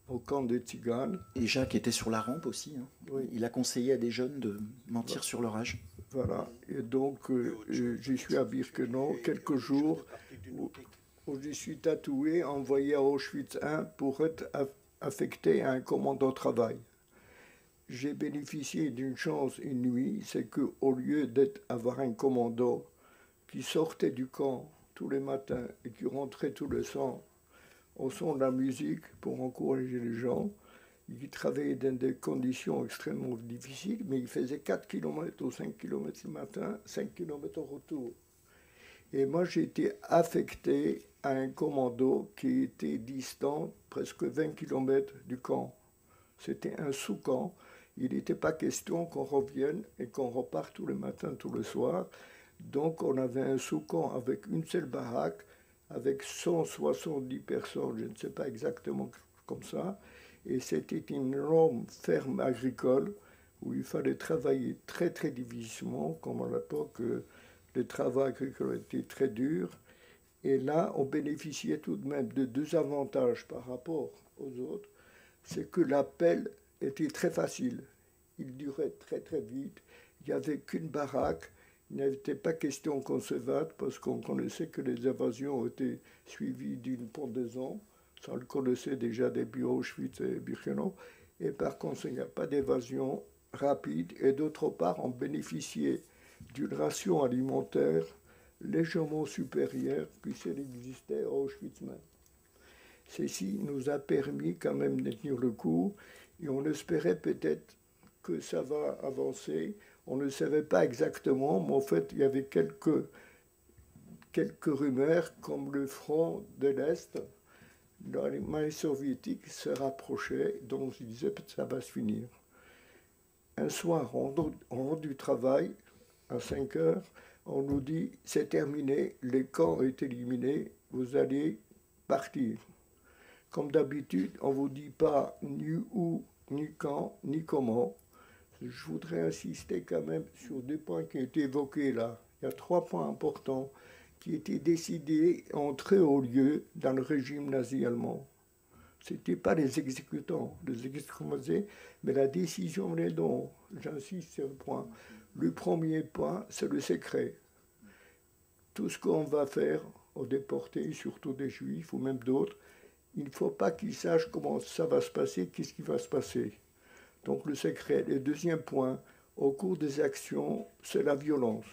au camp des Tziganes. Et Jacques était sur la rampe aussi. Hein. Oui. Il a conseillé à des jeunes de mentir sur leur âge. Voilà, et donc j'y suis à Birkenau quelques jours où j'y suis tatoué, envoyé à Auschwitz I pour être affecté à un commando travail. J'ai bénéficié d'une chance inouïe, c'est qu'au lieu d'avoir un commando qui sortait du camp tous les matins et qui rentrait tous les soirs au son de la musique pour encourager les gens, il travaillait dans des conditions extrêmement difficiles, mais il faisait 4 km ou 5 km le matin, 5 km au retour. Et moi, j'ai été affecté à un commando qui était distant presque 20 km du camp. C'était un sous-camp. Il n'était pas question qu'on revienne et qu'on reparte tous les matins, tous les soirs. Donc, on avait un sous-camp avec une seule baraque, avec 170 personnes, je ne sais pas exactement comme ça. Et c'était une énorme ferme agricole où il fallait travailler très très difficilement, comme à l'époque le travail agricole était très dur. Et là, on bénéficiait tout de même de 2 avantages par rapport aux autres. C'est que l'appel était très facile. Il durait très très vite. Il n'y avait qu'une baraque. Il n'était pas question qu'on se batte parce qu'on connaissait que les invasions étaient suivies d'une pendaison. Ça, on le connaissait déjà depuis Auschwitz et Birkenau. Et par contre, il n'y a pas d'évasion rapide. Et d'autre part, on bénéficiait d'une ration alimentaire légèrement supérieure que celle qui existait à Auschwitz même. Ceci nous a permis quand même de tenir le coup. Et on espérait peut-être que ça va avancer. On ne savait pas exactement, mais en fait, il y avait quelques rumeurs comme le front de l'Est. L'Allemagne soviétique se rapprochait, donc je disais que ça va se finir. Un soir, on rentre du travail, à 5 heures, on nous dit c'est terminé, les camps sont éliminés, vous allez partir. Comme d'habitude, on ne vous dit pas ni où, ni quand, ni comment. je voudrais insister quand même sur deux points qui ont été évoqués là. Il y a 3 points importants qui étaient décidés en très haut lieu dans le régime nazi allemand. Ce n'étaient pas les exécutants mais la décision venait d'en. J'insiste sur le point. Le premier point, c'est le secret. Tout ce qu'on va faire aux déportés, surtout des juifs ou même d'autres, il ne faut pas qu'ils sachent comment ça va se passer, qu'est-ce qui va se passer. Donc le secret. Le deuxième point, au cours des actions, c'est la violence.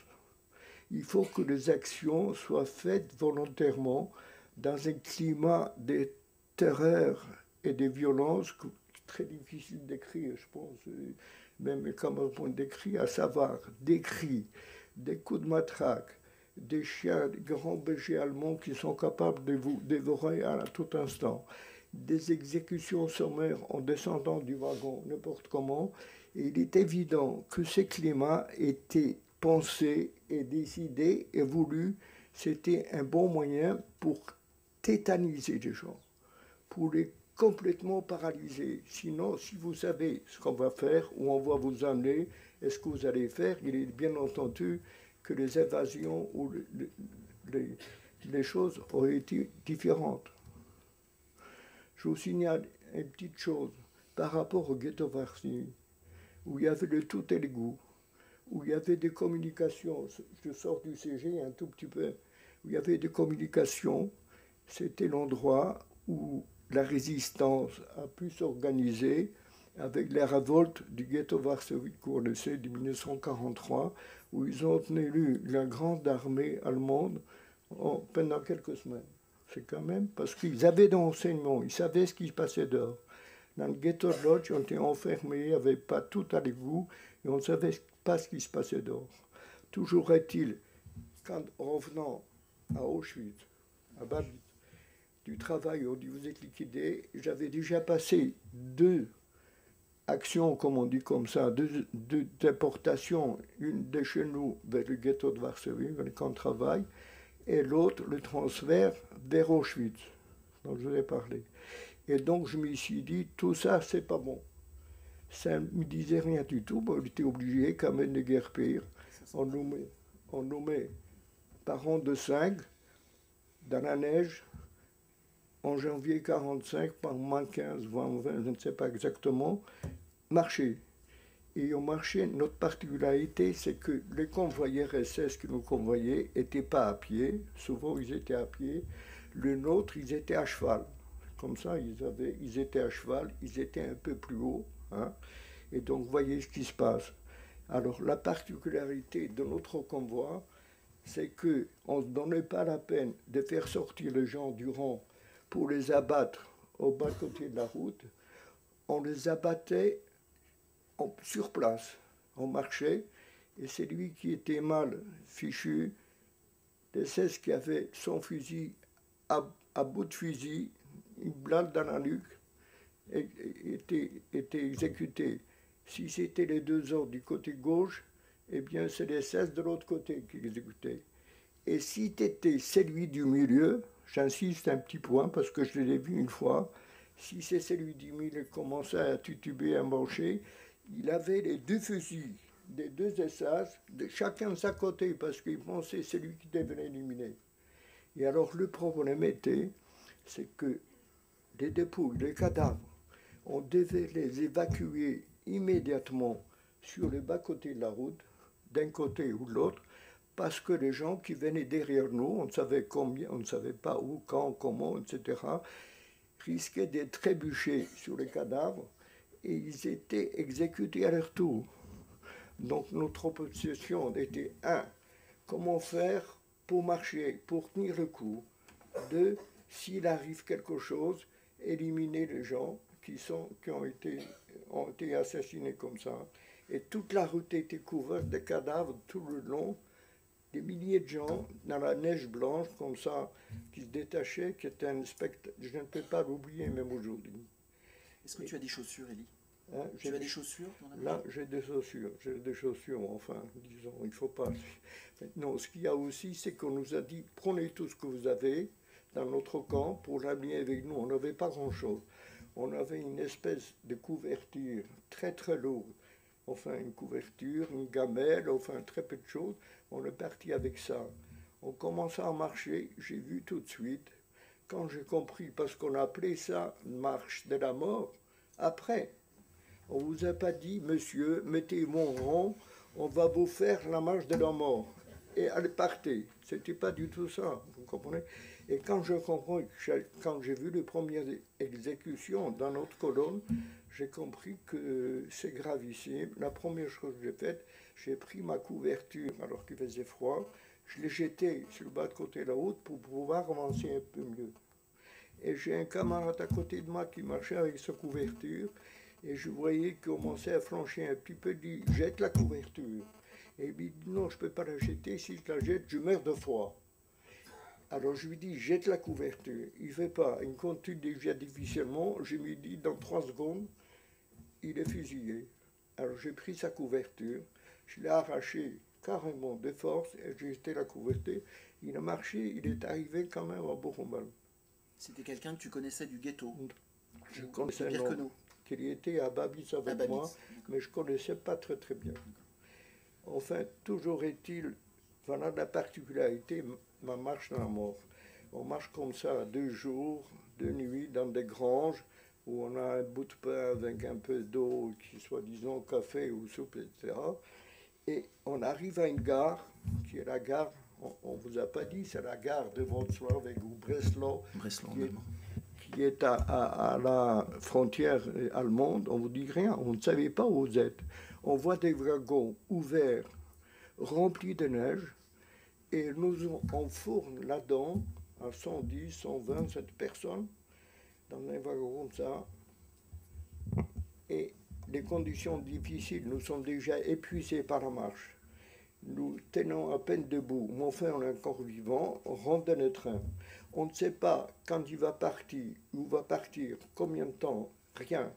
Il faut que les actions soient faites volontairement dans un climat de terreur et de violence très difficile d'écrire, je pense, même comme on décrit, à savoir des cris, des coups de matraque, des chiens, des grands bergers allemands qui sont capables de vous dévorer à tout instant, des exécutions sommaires en descendant du wagon, n'importe comment. Et il est évident que ces climats étaient pensés et décidés et voulus. C'était un bon moyen pour tétaniser les gens, pour les complètement paralyser. Sinon, si vous savez ce qu'on va faire, où on va vous amener, et ce que vous allez faire, il est bien entendu que les évasions ou les choses auraient été différentes. Je vous signale une petite chose par rapport au ghetto Varsovie, où il y avait le tout et l'égout, où il y avait des communications, je sors du CG un tout petit peu, où il y avait des communications, c'était l'endroit où la résistance a pu s'organiser avec les révoltes du ghetto Varsovie, qu'on le sait, de 1943, où ils ont tenu la grande armée allemande pendant quelques semaines. C'est quand même parce qu'ils avaient des renseignements, ils savaient ce qui se passait dehors. Dans le ghetto de Lodz, on était enfermés, il n'y avait pas tout à l'égout, et on ne savait pas ce qui se passait dehors. Toujours est-il, en revenant à Auschwitz, à Babitz, du travail où vous êtes liquidé, j'avais déjà passé 2 actions, comme on dit comme ça, 2 déportations, une de chez nous vers le ghetto de Varsovie, vers le camp de travail, et l'autre, le transfert vers Auschwitz, dont je vous ai parlé. Et donc je me suis dit, tout ça, c'est pas bon. Ça ne me disait rien du tout, mais on était obligé quand même de guerpir. On nous met par rang de 5 dans la neige, en janvier 1945, par moins 15, 20, je ne sais pas exactement, marcher. Et on marchait, notre particularité, c'est que les convoyeurs SS qui nous convoyaient n'étaient pas à pied, souvent ils étaient à pied, le nôtre, ils étaient à cheval. Comme ça, ils étaient à cheval, ils étaient un peu plus haut, hein, et donc voyez ce qui se passe. Alors la particularité de notre convoi, c'est qu'on ne se donnait pas la peine de faire sortir les gens du rang pour les abattre au bas-côté de la route, on les abattait sur place. On marchait, et c'est lui qui était mal fichu, les 16 qui avait son fusil à bout de fusil, une balle dans la nuque, était exécuté. Si c'était les 2 autres du côté gauche, eh bien c'est les 16 de l'autre côté qui exécutaient. Et si c'était celui du milieu, j'insiste un petit point parce que je l'ai vu une fois, si c'est celui du milieu qui commençait à tutuber, à marcher, il avait les 2 fusils des 2 SS, chacun de sa côté, parce qu'il pensait c'est lui qui devait l'éliminer. Et alors le problème était, c'est que les dépouilles, les cadavres, on devait les évacuer immédiatement sur le bas-côté de la route, d'un côté ou de l'autre, parce que les gens qui venaient derrière nous, on ne savait combien, on ne savait pas où, quand, comment, etc., risquaient d'être trébuchés sur les cadavres et ils étaient exécutés à leur tour. Donc notre obsession était 1. Comment faire pour marcher, pour tenir le coup. 2. S'il arrive quelque chose, éliminer les gens qui ont été assassinés comme ça. Et toute la route était couverte de cadavres tout le long. Des milliers de gens dans la neige blanche comme ça, qui se détachaient, qui était un spectacle, je ne peux pas l'oublier même aujourd'hui. Est-ce que tu as des chaussures, Élie? Tu as des chaussures? Là, j'ai des chaussures, enfin, disons, il ne faut pas. Non, ce qu'il y a aussi, c'est qu'on nous a dit, prenez tout ce que vous avez dans notre camp pour l'amener avec nous. On n'avait pas grand-chose. On avait une espèce de couverture très très lourde, enfin une couverture, une gamelle, enfin très peu de choses. On est parti avec ça. On commença à marcher, j'ai vu tout de suite, quand j'ai compris, parce qu'on a appelé ça marche de la mort, après, on ne vous a pas dit, monsieur, mettez mon rang, on va vous faire la marche de la mort. Et allez, partez. C'était pas du tout ça, vous comprenez? Et quand je comprends, quand j'ai vu les premières exécutions dans notre colonne, j'ai compris que c'est gravissime. La première chose que j'ai faite, j'ai pris ma couverture alors qu'il faisait froid, je l'ai jetée sur le bas de côté de la route pour pouvoir avancer un peu mieux. Et j'ai un camarade à côté de moi qui marchait avec sa couverture, et je voyais qu'il commençait à flancher un petit peu, il dit, jette la couverture. Et il dit, non, je ne peux pas la jeter, si je la jette, je meurs de froid. Alors je lui dis, jette la couverture. Il ne fait pas, il continue déjà difficilement, je lui dis, dans 3 secondes, il est fusillé. Alors j'ai pris sa couverture, je l'ai arraché carrément de force, et j'ai jeté la couverture. Il a marché, il est arrivé quand même à Bourg-en-Bresse. C'était quelqu'un que tu connaissais du ghetto? Je connaissais non, qu'il était à Babis avec moi, mais je ne connaissais pas très très bien. Enfin, toujours est-il, voilà la particularité, ma marche dans la mort. On marche comme ça 2 jours, 2 nuits, dans des granges, où on a un bout de pain avec un peu d'eau, qui soit, disons, café ou soupe, etc. Et on arrive à une gare, qui est la gare, on ne vous a pas dit, c'est la gare de Wrocław ou Breslau, qui est à la frontière allemande. On ne vous dit rien, on ne savait pas où vous êtes. On voit des wagons ouverts, remplis de neige, et nous on fourne là-dedans à 110, 120, cette personnes, dans un wagon comme ça. Et les conditions difficiles, nous sommes déjà épuisés par la marche. Nous tenons à peine debout, mais enfin on est encore vivant, on rentre dans le train. On ne sait pas quand il va partir, où va partir, combien de temps, rien.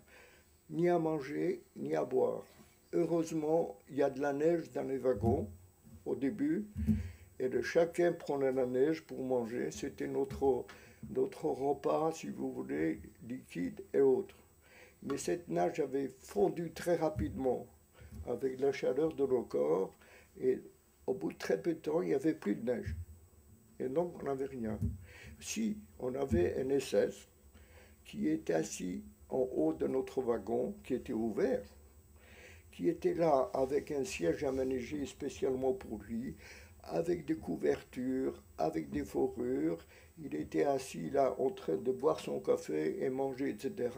Ni à manger, ni à boire. Heureusement, il y a de la neige dans les wagons au début, et chacun prenait la neige pour manger. C'était notre repas, si vous voulez, liquide et autres. Mais cette neige avait fondu très rapidement avec la chaleur de nos corps, et au bout de très peu de temps, il n'y avait plus de neige. Et donc, on n'avait rien. Si, on avait un SS qui était assis en haut de notre wagon, qui était ouvert, qui était là avec un siège aménagé spécialement pour lui, avec des couvertures, avec des fourrures. Il était assis là en train de boire son café et manger, etc.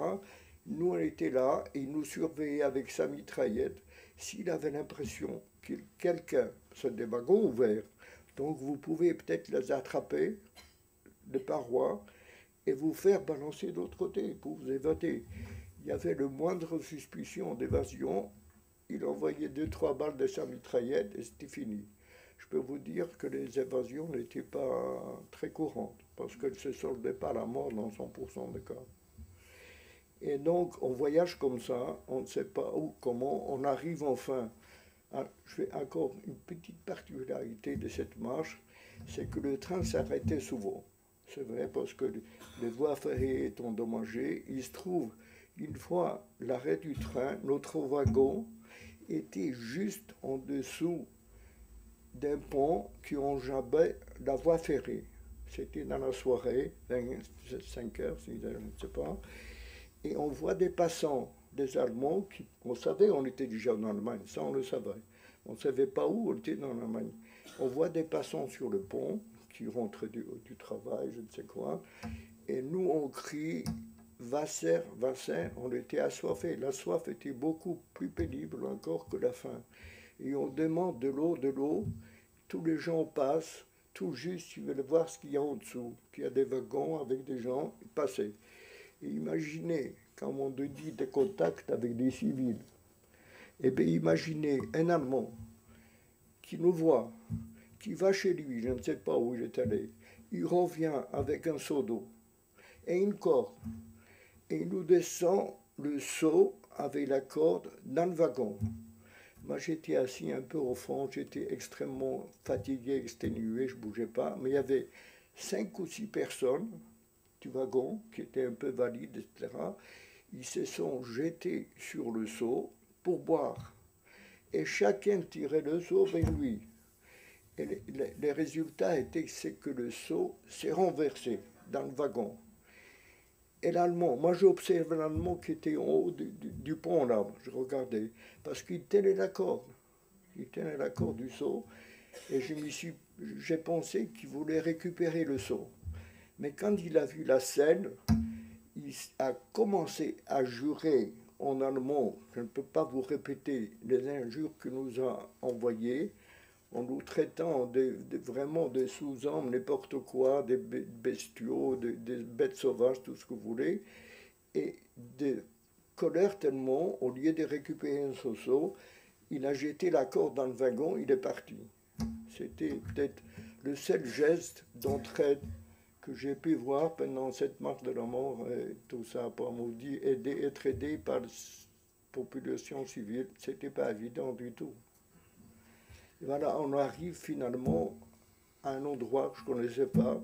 Nous, on était là, et il nous surveillait avec sa mitraillette. S'il avait l'impression que quelqu'un, c'est des wagons ouverts, donc vous pouvez peut-être les attraper de parois et vous faire balancer de l'autre côté pour vous évader. Il y avait le moindre suspicion d'évasion, il envoyait 2-3 balles de sa mitraillette et c'était fini. Je peux vous dire que les évasions n'étaient pas très courantes, parce qu'elles ne se soldaient pas à la mort dans 100% des cas. Et donc, on voyage comme ça, on ne sait pas où, comment, on arrive enfin. Je fais encore une petite particularité de cette marche, c'est que le train s'arrêtait souvent. C'est vrai, parce que les voies ferrées étaient endommagées. Il se trouve, une fois l'arrêt du train, notre wagon était juste en dessous d'un pont qui enjambait la voie ferrée. C'était dans la soirée, 5 heures, je ne sais pas. Et on voit des passants, des Allemands, on savait on était déjà en Allemagne, ça on le savait. On ne savait pas où on était en Allemagne. On voit des passants sur le pont qui rentrent du travail, je ne sais quoi. Et nous on crie Wasser, Wasser, on était assoiffés. La soif était beaucoup plus pénible encore que la faim. Et on demande de l'eau, tous les gens passent, tout juste, ils veulent voir ce qu'il y a en dessous, qu'il y a des wagons avec des gens, passer. Et imaginez, quand on dit des contacts avec des civils, et bien imaginez un Allemand qui nous voit, qui va chez lui, je ne sais pas où il est allé, il revient avec un seau d'eau et une corde, et il nous descend le seau avec la corde dans le wagon. Moi j'étais assis un peu au fond, j'étais extrêmement fatigué, exténué, je ne bougeais pas, mais il y avait 5 ou 6 personnes du wagon, qui étaient un peu valides, etc. Ils se sont jetés sur le seau pour boire. et chacun tirait le seau vers lui. Et les résultats étaient que le seau s'est renversé dans le wagon. Et l'Allemand, moi j'observe l'Allemand qui était en haut du pont là, je regardais, parce qu'il tenait la corde. Il tenait la corde du seau, et j'ai pensé qu'il voulait récupérer le seau. Mais quand il a vu la scène, il a commencé à jurer en allemand, je ne peux pas vous répéter les injures qu'il nous a envoyées, en nous traitant vraiment de sous-hommes, n'importe quoi, des bestiaux, des bêtes sauvages, tout ce que vous voulez, et de colère tellement, au lieu de récupérer un seau, il a jeté la corde dans le wagon, il est parti. C'était peut-être le seul geste d'entraide que j'ai pu voir pendant cette marche de la mort, et tout ça, pour maudit, être aidé par la population civile, c'était pas évident du tout. Et voilà, on arrive finalement à un endroit que je ne connaissais pas.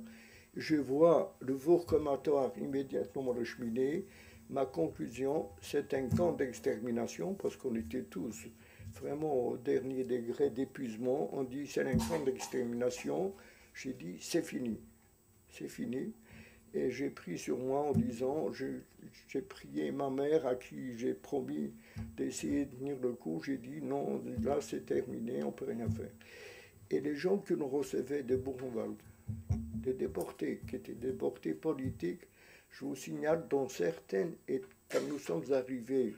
Je vois le Vourcomatoire immédiatement à la cheminée. Ma conclusion, c'est un camp d'extermination, parce qu'on était tous vraiment au dernier degré d'épuisement. On dit c'est un camp d'extermination. J'ai dit c'est fini. C'est fini. Et j'ai pris sur moi en disant, j'ai prié ma mère à qui j'ai promis d'essayer de tenir le coup. J'ai dit non, là c'est terminé, on ne peut rien faire. Et les gens que nous recevaient de Buchenwald, des déportés, qui étaient déportés politiques, je vous signale, dont certains, et quand nous sommes arrivés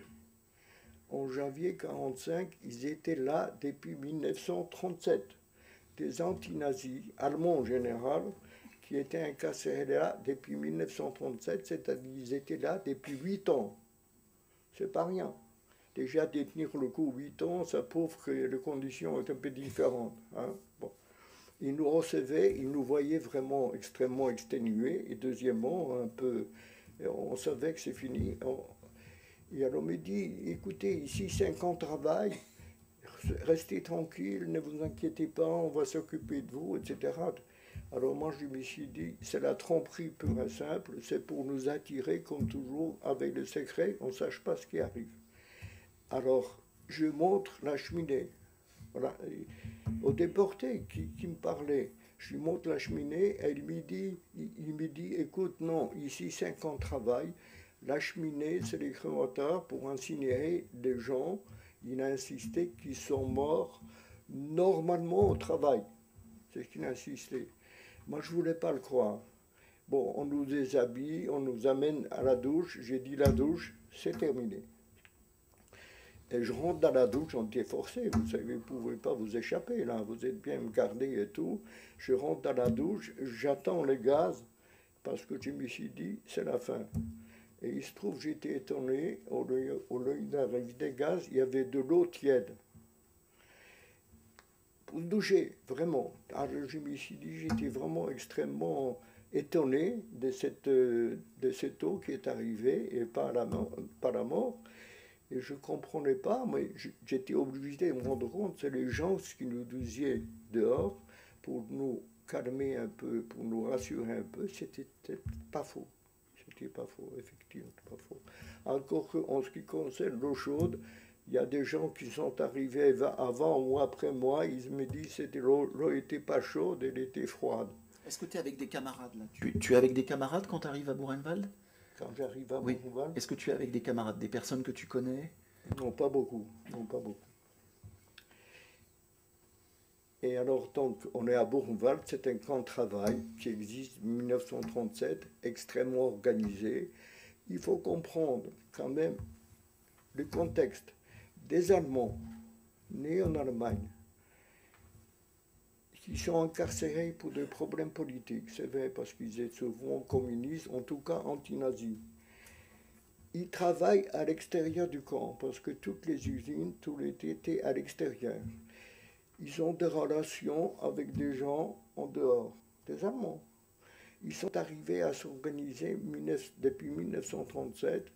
en janvier 1945, ils étaient là depuis 1937. Des anti-nazis, allemands en général, qui étaient incarcérés là depuis 1937, c'est-à-dire qu'ils étaient là depuis 8 ans. C'est pas rien. Déjà, détenir le coup 8 ans, ça prouve que les conditions étaient un peu différentes. Hein. Bon. Ils nous recevaient, ils nous voyaient vraiment extrêmement exténués, et deuxièmement, un peu, on savait que c'est fini. Et alors on me dit, écoutez, ici 5 ans de travail, restez tranquille, ne vous inquiétez pas, on va s'occuper de vous, etc. Alors moi je me suis dit, c'est la tromperie pure et simple, c'est pour nous attirer comme toujours avec le secret, on ne sache pas ce qui arrive. Alors je montre la cheminée, voilà, au déporté qui me parlait, je lui montre la cheminée et il me dit, écoute, non, ici 5 ans de travail, la cheminée c'est les crémateurs pour incinérer des gens, il a insisté qu'ils sont morts normalement au travail, c'est ce qu'il a insisté. Moi, je ne voulais pas le croire. Bon, on nous déshabille, on nous amène à la douche. J'ai dit, la douche, c'est terminé. Et je rentre dans la douche, on était forcé. Vous savez, vous ne pouvez pas vous échapper, là. Vous êtes bien gardé et tout. Je rentre dans la douche, j'attends les gaz, parce que je me suis dit, c'est la fin. Et il se trouve, j'étais étonné, au lieu d'arriver des gaz, il y avait de l'eau tiède. Pour doucher, vraiment. Alors je me suis dit, j'étais vraiment extrêmement étonné de cette eau qui est arrivée, et pas la mort. Et je ne comprenais pas, mais j'étais obligé de me rendre compte, c'est les gens qui nous disaient dehors, pour nous calmer un peu, pour nous rassurer un peu, c'était pas faux. C'était pas faux, effectivement, pas faux. Encore qu'en ce qui concerne l'eau chaude, il y a des gens qui sont arrivés avant ou après moi, ils me disent que l'eau n'était pas chaude, elle était froide. Est-ce que tu es avec des camarades là? Tu es avec des camarades quand tu arrives à Buchenwald? Quand j'arrive à Buchenwald? Est-ce que tu es avec des camarades, des personnes que tu connais? Non, pas beaucoup. Non, pas beaucoup. Et alors, donc, on est à Buchenwald, c'est un camp de travail qui existe depuis 1937, extrêmement organisé. Il faut comprendre quand même le contexte. Des Allemands nés en Allemagne qui sont incarcérés pour des problèmes politiques, c'est vrai, parce qu'ils étaient souvent communistes, en tout cas anti-nazis. Ils travaillent à l'extérieur du camp, parce que toutes les usines, tout étaient à l'extérieur. Ils ont des relations avec des gens en dehors, des Allemands. Ils sont arrivés à s'organiser depuis 1937,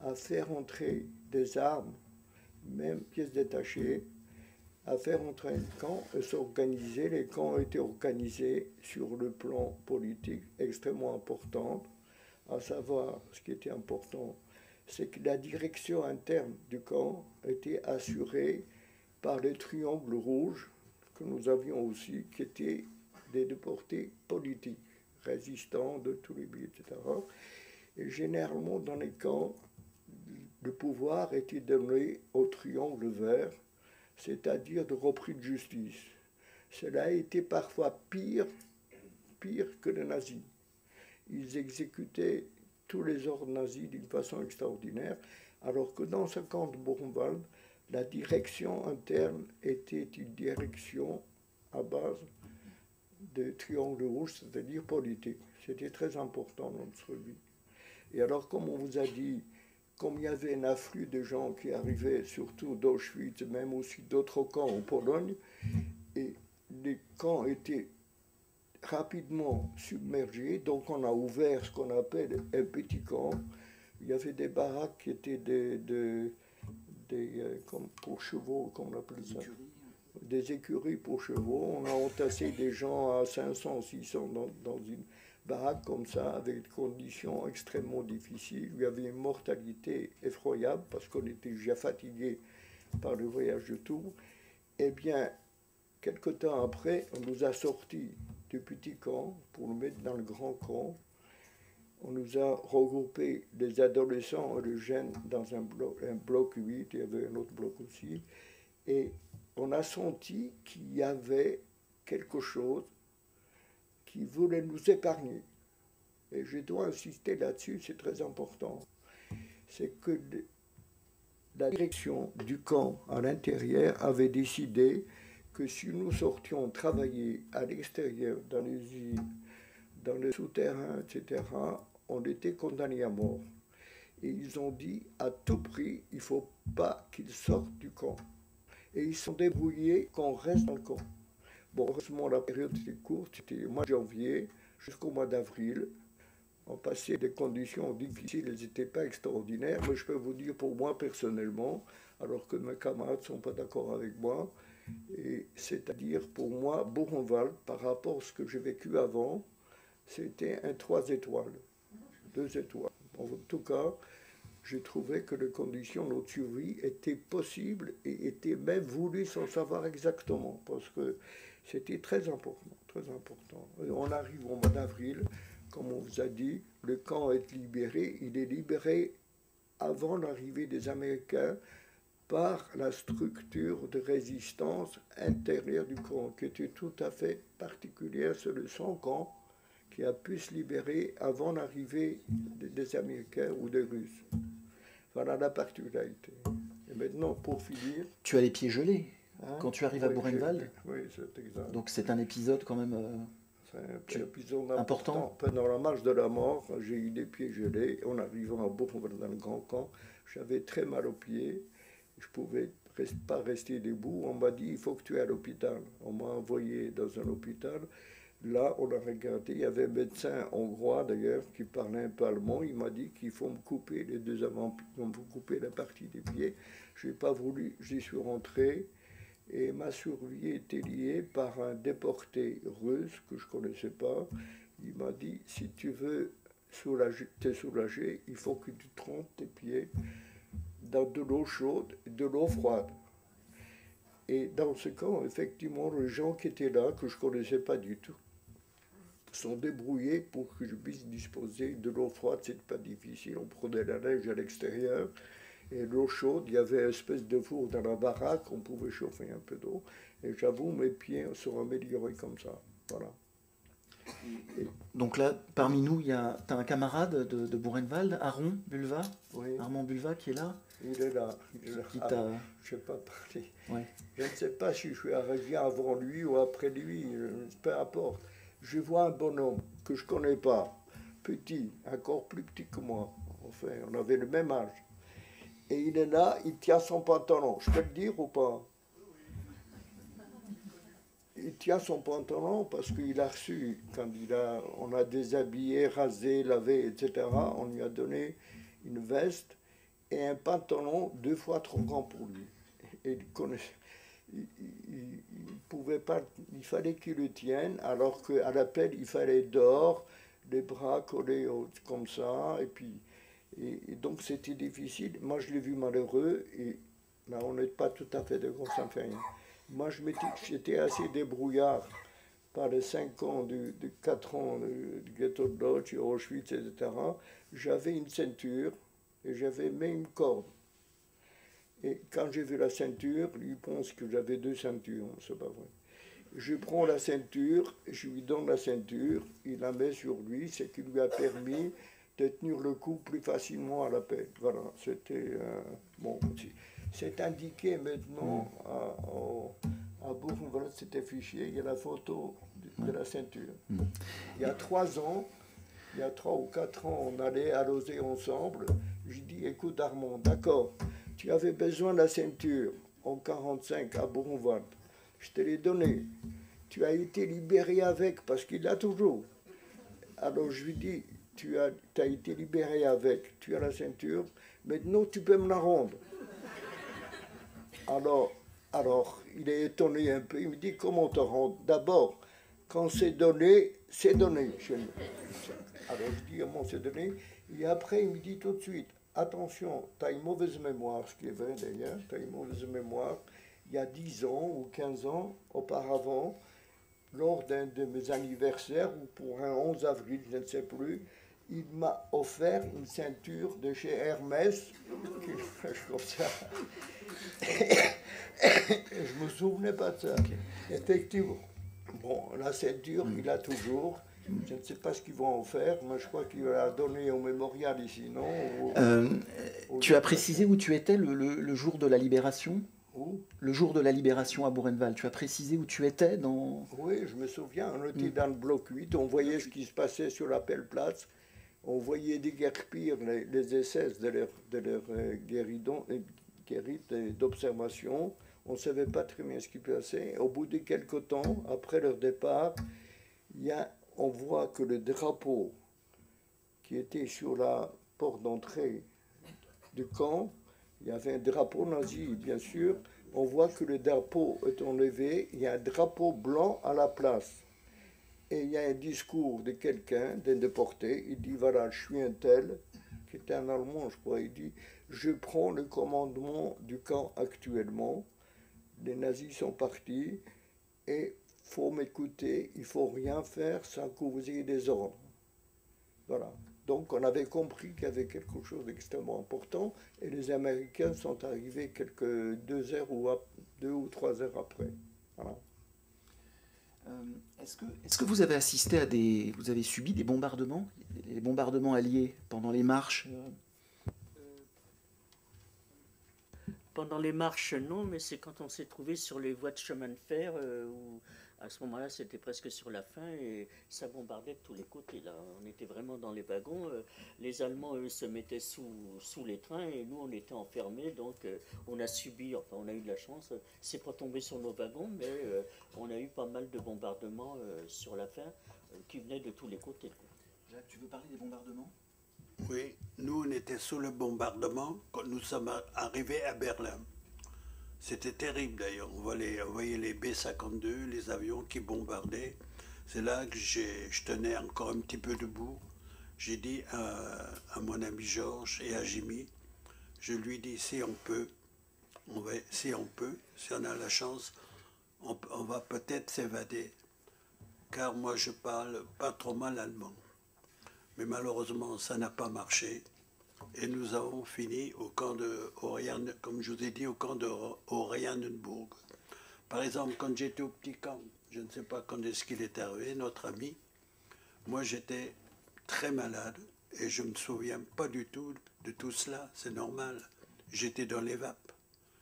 à faire entrer des armes, même pièces détachées, à faire entrer un camp et s'organiser. Les camps ont été organisés sur le plan politique extrêmement important, à savoir, ce qui était important, c'est que la direction interne du camp était assurée par les triangles rouges que nous avions aussi, qui étaient des déportés politiques, résistants de tous les pays, etc. Et généralement, dans les camps, le pouvoir était donné au triangle vert, c'est-à-dire de repris de justice. Cela a été parfois pire que les nazis. Ils exécutaient tous les ordres nazis d'une façon extraordinaire, alors que dans ce camp de Buchenwald, la direction interne était une direction à base de triangle rouge, c'est-à-dire politique. C'était très important dans notre vie. Et alors, comme on vous a dit, comme il y avait un afflux de gens qui arrivaient, surtout d'Auschwitz, même aussi d'autres camps en Pologne, et les camps étaient rapidement submergés, donc on a ouvert ce qu'on appelle un petit camp. Il y avait des baraques qui étaient comme pour chevaux, comme on appelle ça. Des écuries pour chevaux. On a entassé des gens à 500, 600 dans une baraque comme ça, avec des conditions extrêmement difficiles. Il y avait une mortalité effroyable parce qu'on était déjà fatigué par le voyage de Tours. Eh bien, quelque temps après, on nous a sortis du petit camp pour nous mettre dans le grand camp. On nous a regroupé les adolescents et les jeunes dans un bloc 8, il y avait un autre bloc aussi, et on a senti qu'il y avait quelque chose qui voulait nous épargner. Et je dois insister là-dessus, c'est très important. C'est que la direction du camp à l'intérieur avait décidé que si nous sortions travailler à l'extérieur, dans les usines, dans les souterrains, etc., on était condamnés à mort. Et ils ont dit, à tout prix, il ne faut pas qu'ils sortent du camp. Et ils sont débrouillés qu'on reste dans le camp. Bon, heureusement, la période était courte, c'était au mois de janvier jusqu'au mois d'avril. On passait des conditions difficiles, elles n'étaient pas extraordinaires, mais je peux vous dire pour moi personnellement, alors que mes camarades ne sont pas d'accord avec moi, et c'est-à-dire pour moi, Buchenwald, par rapport à ce que j'ai vécu avant, c'était un 3 étoiles, 2 étoiles. En tout cas, j'ai trouvé que les conditions de notre survie étaient possibles et étaient même voulues sans savoir exactement, parce que c'était très important, très important. Et on arrive au mois d'avril, comme on vous a dit, le camp est libéré, il est libéré avant l'arrivée des Américains par la structure de résistance intérieure du camp, qui était tout à fait particulière. C'est le seul camp qui a pu se libérer avant l'arrivée des Américains ou des Russes. Voilà la particularité. Et maintenant, pour finir... Tu as les pieds gelés quand tu arrives à Buchenwald. Oui, c'est exact. Donc c'est un épisode quand même c'est un épisode important. Pendant la marche de la mort, j'ai eu les pieds gelés. En arrivant à Buchenwald dans le grand camp, j'avais très mal aux pieds. Je ne pouvais pas rester debout. On m'a dit, il faut que tu ailles à l'hôpital. On m'a envoyé dans un hôpital. Là, on a regardé, il y avait un médecin hongrois d'ailleurs qui parlait un peu allemand. Il m'a dit qu'il faut me couper les deux avant-pieds, me couper la partie des pieds. Je n'ai pas voulu, j'y suis rentré et ma survie était liée par un déporté russe que je ne connaissais pas. Il m'a dit, si tu veux te soulager, il faut que tu trempes tes pieds dans de l'eau chaude et de l'eau froide. Et dans ce cas, effectivement, les gens qui étaient là, que je ne connaissais pas du tout, sont débrouillés pour que je puisse disposer de l'eau froide. C'est pas difficile, on prenait la neige à l'extérieur et l'eau chaude, il y avait une espèce de four dans la baraque, on pouvait chauffer un peu d'eau. Et j'avoue, mes pieds sont améliorés comme ça. Voilà. Donc là, parmi nous, tu as un camarade de Buchenwald, Aaron Bulva, oui. Armand Bulva qui est là. Il est là. Je ne sais pas parler. Ouais. Je ne sais pas si je suis arrivé avant lui ou après lui, peu importe. Je vois un bonhomme que je ne connais pas, petit, encore plus petit que moi. Enfin, on avait le même âge. Et il est là, il tient son pantalon. Je peux le dire ou pas? Il tient son pantalon parce qu'il a reçu, quand on a déshabillé, rasé, lavé, etc., on lui a donné une veste et un pantalon 2 fois trop grand pour lui. Et il pouvait pas, il fallait qu'il le tienne, alors qu'à l'appel, il fallait dehors, les bras collés comme ça, et donc c'était difficile. Moi, je l'ai vu malheureux, et Là, on n'est pas tout à fait d'accord, ça ne fait rien. Moi, j'étais assez débrouillard par les 5 ans, 4 ans du ghetto de Lodz, Auschwitz, etc. J'avais une ceinture et j'avais même une corde. Et quand j'ai vu la ceinture, lui pense que j'avais 2 ceintures, c'est pas vrai. Je prends la ceinture, je lui donne la ceinture, il la met sur lui, ce qui lui a permis de tenir le coup plus facilement à la pelle. Voilà, c'était bon. C'est indiqué maintenant à Buchenwald, c'était fichier, il y a la photo de la ceinture. Il y a 3 ans, il y a 3 ou 4 ans, on allait à Lozé ensemble. Je dis, écoute Armand, d'accord, tu avais besoin de la ceinture en 1945 à Buchenwald. Je te l'ai donné. Tu as été libéré avec, parce qu'il l'a toujours. Alors je lui dis, tu as été libéré avec, tu as la ceinture, maintenant tu peux me la rendre. Alors, il est étonné un peu, il me dit, comment te rendre? D'abord, quand c'est donné chez nous. Alors je dis, comment c'est donné? Et après, il me dit tout de suite, attention, tu as une mauvaise mémoire, ce qui est vrai d'ailleurs, tu as une mauvaise mémoire. Il y a 10 ans ou 15 ans auparavant, lors d'un de mes anniversaires, ou pour un 11 avril, je ne sais plus, il m'a offert une ceinture de chez Hermès, comme ça. Je ne me souvenais pas de ça. Okay. Effectivement. Bon, la ceinture, il a toujours. Je ne sais pas ce qu'ils vont en faire. Moi, je crois qu'il va la donner au mémorial ici, non? Tu as précisé où tu étais le jour de la libération? Où? Le jour de la libération à Buchenwald. Tu as précisé où tu étais dans... Oui, je me souviens. On était dans le bloc 8. On voyait ce qui se passait sur l'Appelplatz. On voyait déguerpir les SS de leur guérite d'observation. On ne savait pas très bien ce qui passait. Au bout de quelques temps, après leur départ, on voit que le drapeau qui était sur la porte d'entrée du camp, il y avait un drapeau nazi, bien sûr. On voit que le drapeau est enlevé. Il y a un drapeau blanc à la place. Et il y a un discours de quelqu'un, d'un déporté. Il dit, voilà, je suis un tel, qui était un Allemand, je crois. Il dit, je prends le commandement du camp actuellement. Les nazis sont partis. Et il faut m'écouter, il ne faut rien faire sans que vous ayez des ordres. Voilà. Donc on avait compris qu'il y avait quelque chose d'extrêmement important. Et les Américains sont arrivés quelques 2 ou 3 heures après. Voilà. Est-ce que vous avez assisté à vous avez subi des bombardements, les bombardements alliés pendant les marches? Pendant les marches, non, mais c'est quand on s'est trouvé sur les voies de chemin de fer où à ce moment-là, c'était presque sur la fin et ça bombardait de tous les côtés. Là, on était vraiment dans les wagons. Les Allemands, eux, se mettaient sous les trains et nous, on était enfermés. Donc, on a subi, enfin, on a eu de la chance. C'est pas tombé sur nos wagons, mais on a eu pas mal de bombardements sur la fin qui venaient de tous les côtés, quoi. Jacques, tu veux parler des bombardements? Oui, nous, on était sous le bombardement quand nous sommes arrivés à Berlin. C'était terrible d'ailleurs. On voyait les B-52, les avions qui bombardaient. C'est là que je tenais encore un petit peu debout. J'ai dit à mon ami Georges et à Jimmy, je lui dis si on peut, si on a la chance, on va peut-être s'évader. Car moi je parle pas trop mal allemand. Mais malheureusement ça n'a pas marché. Et nous avons fini au camp de comme je vous ai dit, au camp de Oranienburg. Par exemple, quand j'étais au petit camp, je ne sais pas quand est-ce qu'il est arrivé, notre ami, moi j'étais très malade et je ne me souviens pas du tout de tout cela, c'est normal. J'étais dans les vapes,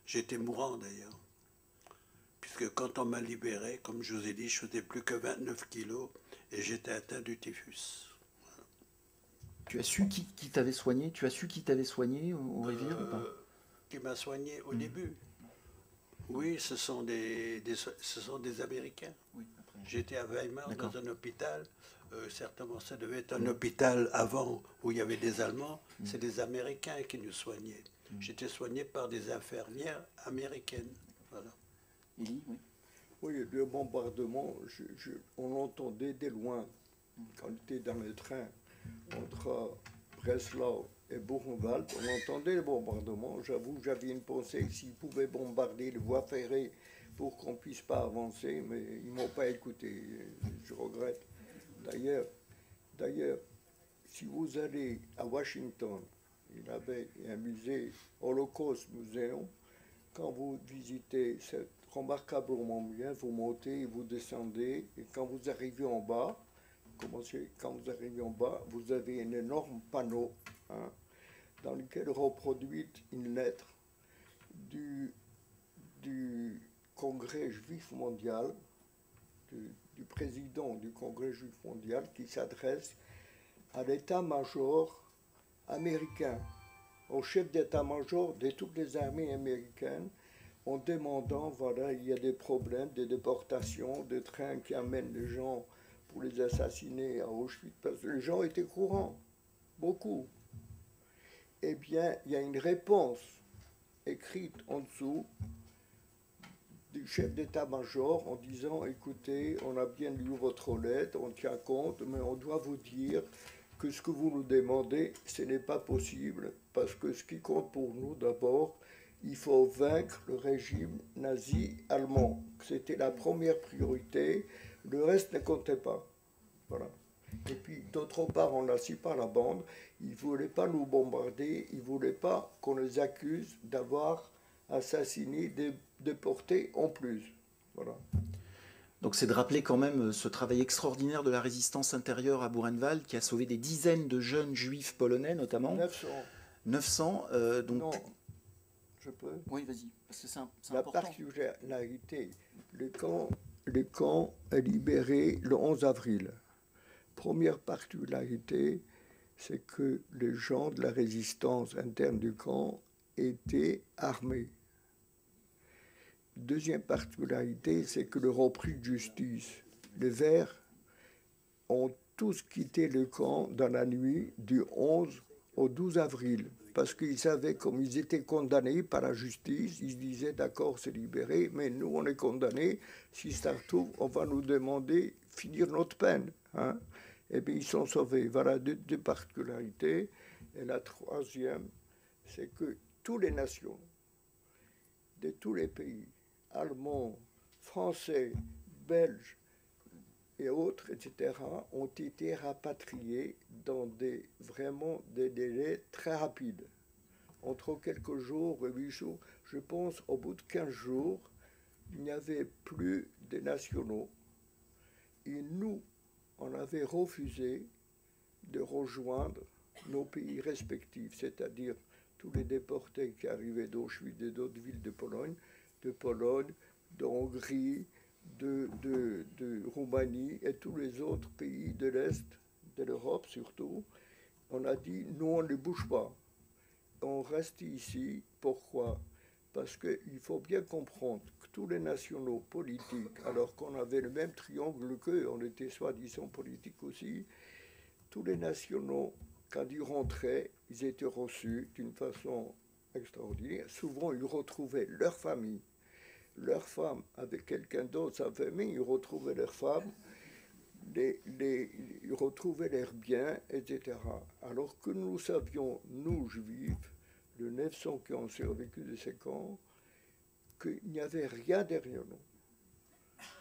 j'étais mourant d'ailleurs. Puisque quand on m'a libéré, comme je vous ai dit, je faisais plus que 29 kilos et j'étais atteint du typhus. Tu as su qui t'avait soigné? Tu as su qui t'avait soigné au Rivière ou pas? Qui m'a soigné au début? Oui, ce sont des Américains. Oui, j'étais à Weimar dans un hôpital. Certainement, ça devait être un hôpital avant où il y avait des Allemands. C'est des Américains qui nous soignaient. J'étais soigné par des infirmières américaines. Voilà. Oui. Oui, le bombardement, on l'entendait de loin quand on était dans le train entre Breslau et Buchenwald, on entendait les bombardements. J'avoue, j'avais une pensée s'ils pouvaient bombarder les voies ferrées pour qu'on ne puisse pas avancer, mais ils ne m'ont pas écouté. Je regrette. D'ailleurs, si vous allez à Washington, il y avait un musée, Holocaust Museum. Quand vous visitez, c'est remarquablement bien. Vous montez et vous descendez. Et quand vous arrivez en bas, vous avez un énorme panneau dans lequel est reproduite une lettre du Congrès juif mondial, du président du Congrès juif mondial, qui s'adresse à l'état-major américain, au chef d'état-major de toutes les armées américaines, en demandant, voilà, il y a des problèmes de déportation, de trains qui amènent les gens pour les assassiner à Auschwitz, parce que les gens étaient courants, beaucoup. Eh bien, il y a une réponse écrite en dessous du chef d'état-major en disant, écoutez, on a bien lu votre lettre, on tient compte, mais on doit vous dire que ce que vous nous demandez, ce n'est pas possible, parce que ce qui compte pour nous, d'abord, il faut vaincre le régime nazi allemand. C'était la première priorité, le reste ne comptait pas. Voilà. Et puis, d'autre part, on n'assit pas la bande, ils ne voulaient pas nous bombarder, ils ne voulaient pas qu'on les accuse d'avoir assassiné, déporté en plus. Voilà. Donc c'est de rappeler quand même ce travail extraordinaire de la résistance intérieure à Buchenwald qui a sauvé des dizaines de jeunes juifs polonais notamment. 900. 900. Donc... Non, je peux. Oui, vas-y, parce que c'est la important. Particularité, le camp est libéré le 11 avril. Première particularité, c'est que les gens de la résistance interne du camp étaient armés. Deuxième particularité, c'est que le repris de justice, les Verts ont tous quitté le camp dans la nuit du 11 au 12 avril, parce qu'ils savaient, comme ils étaient condamnés par la justice, ils se disaient d'accord, c'est libéré, mais nous on est condamnés, si ça retrouve, on va nous demander finir notre peine. Et bien ils sont sauvés. Voilà deux particularités. Et la troisième, c'est que tous les nations, de tous les pays, allemands, français, belges et autres, etc., ont été rapatriés dans vraiment des délais très rapides. Entre quelques jours et 8 jours, je pense au bout de 15 jours, il n'y avait plus de nationaux. Et nous, on avait refusé de rejoindre nos pays respectifs, c'est-à-dire tous les déportés qui arrivaient d'Auschwitz et d'autres villes de Pologne, de Hongrie, de Roumanie et tous les autres pays de l'Est, de l'Europe surtout. On a dit, nous on ne bouge pas, on reste ici. Pourquoi ? Parce qu'il faut bien comprendre que tous les nationaux politiques, alors qu'on avait le même triangle qu'eux, on était soi-disant politiques aussi, tous les nationaux, quand ils rentraient, ils étaient reçus d'une façon extraordinaire. Souvent, ils retrouvaient leur famille, leurs femmes avec quelqu'un d'autre, sa famille, ils retrouvaient leurs femmes, ils retrouvaient leurs biens, etc. Alors que nous savions, nous, juifs, les 900 qui ont survécu de ces camps, qu'il n'y avait rien derrière nous,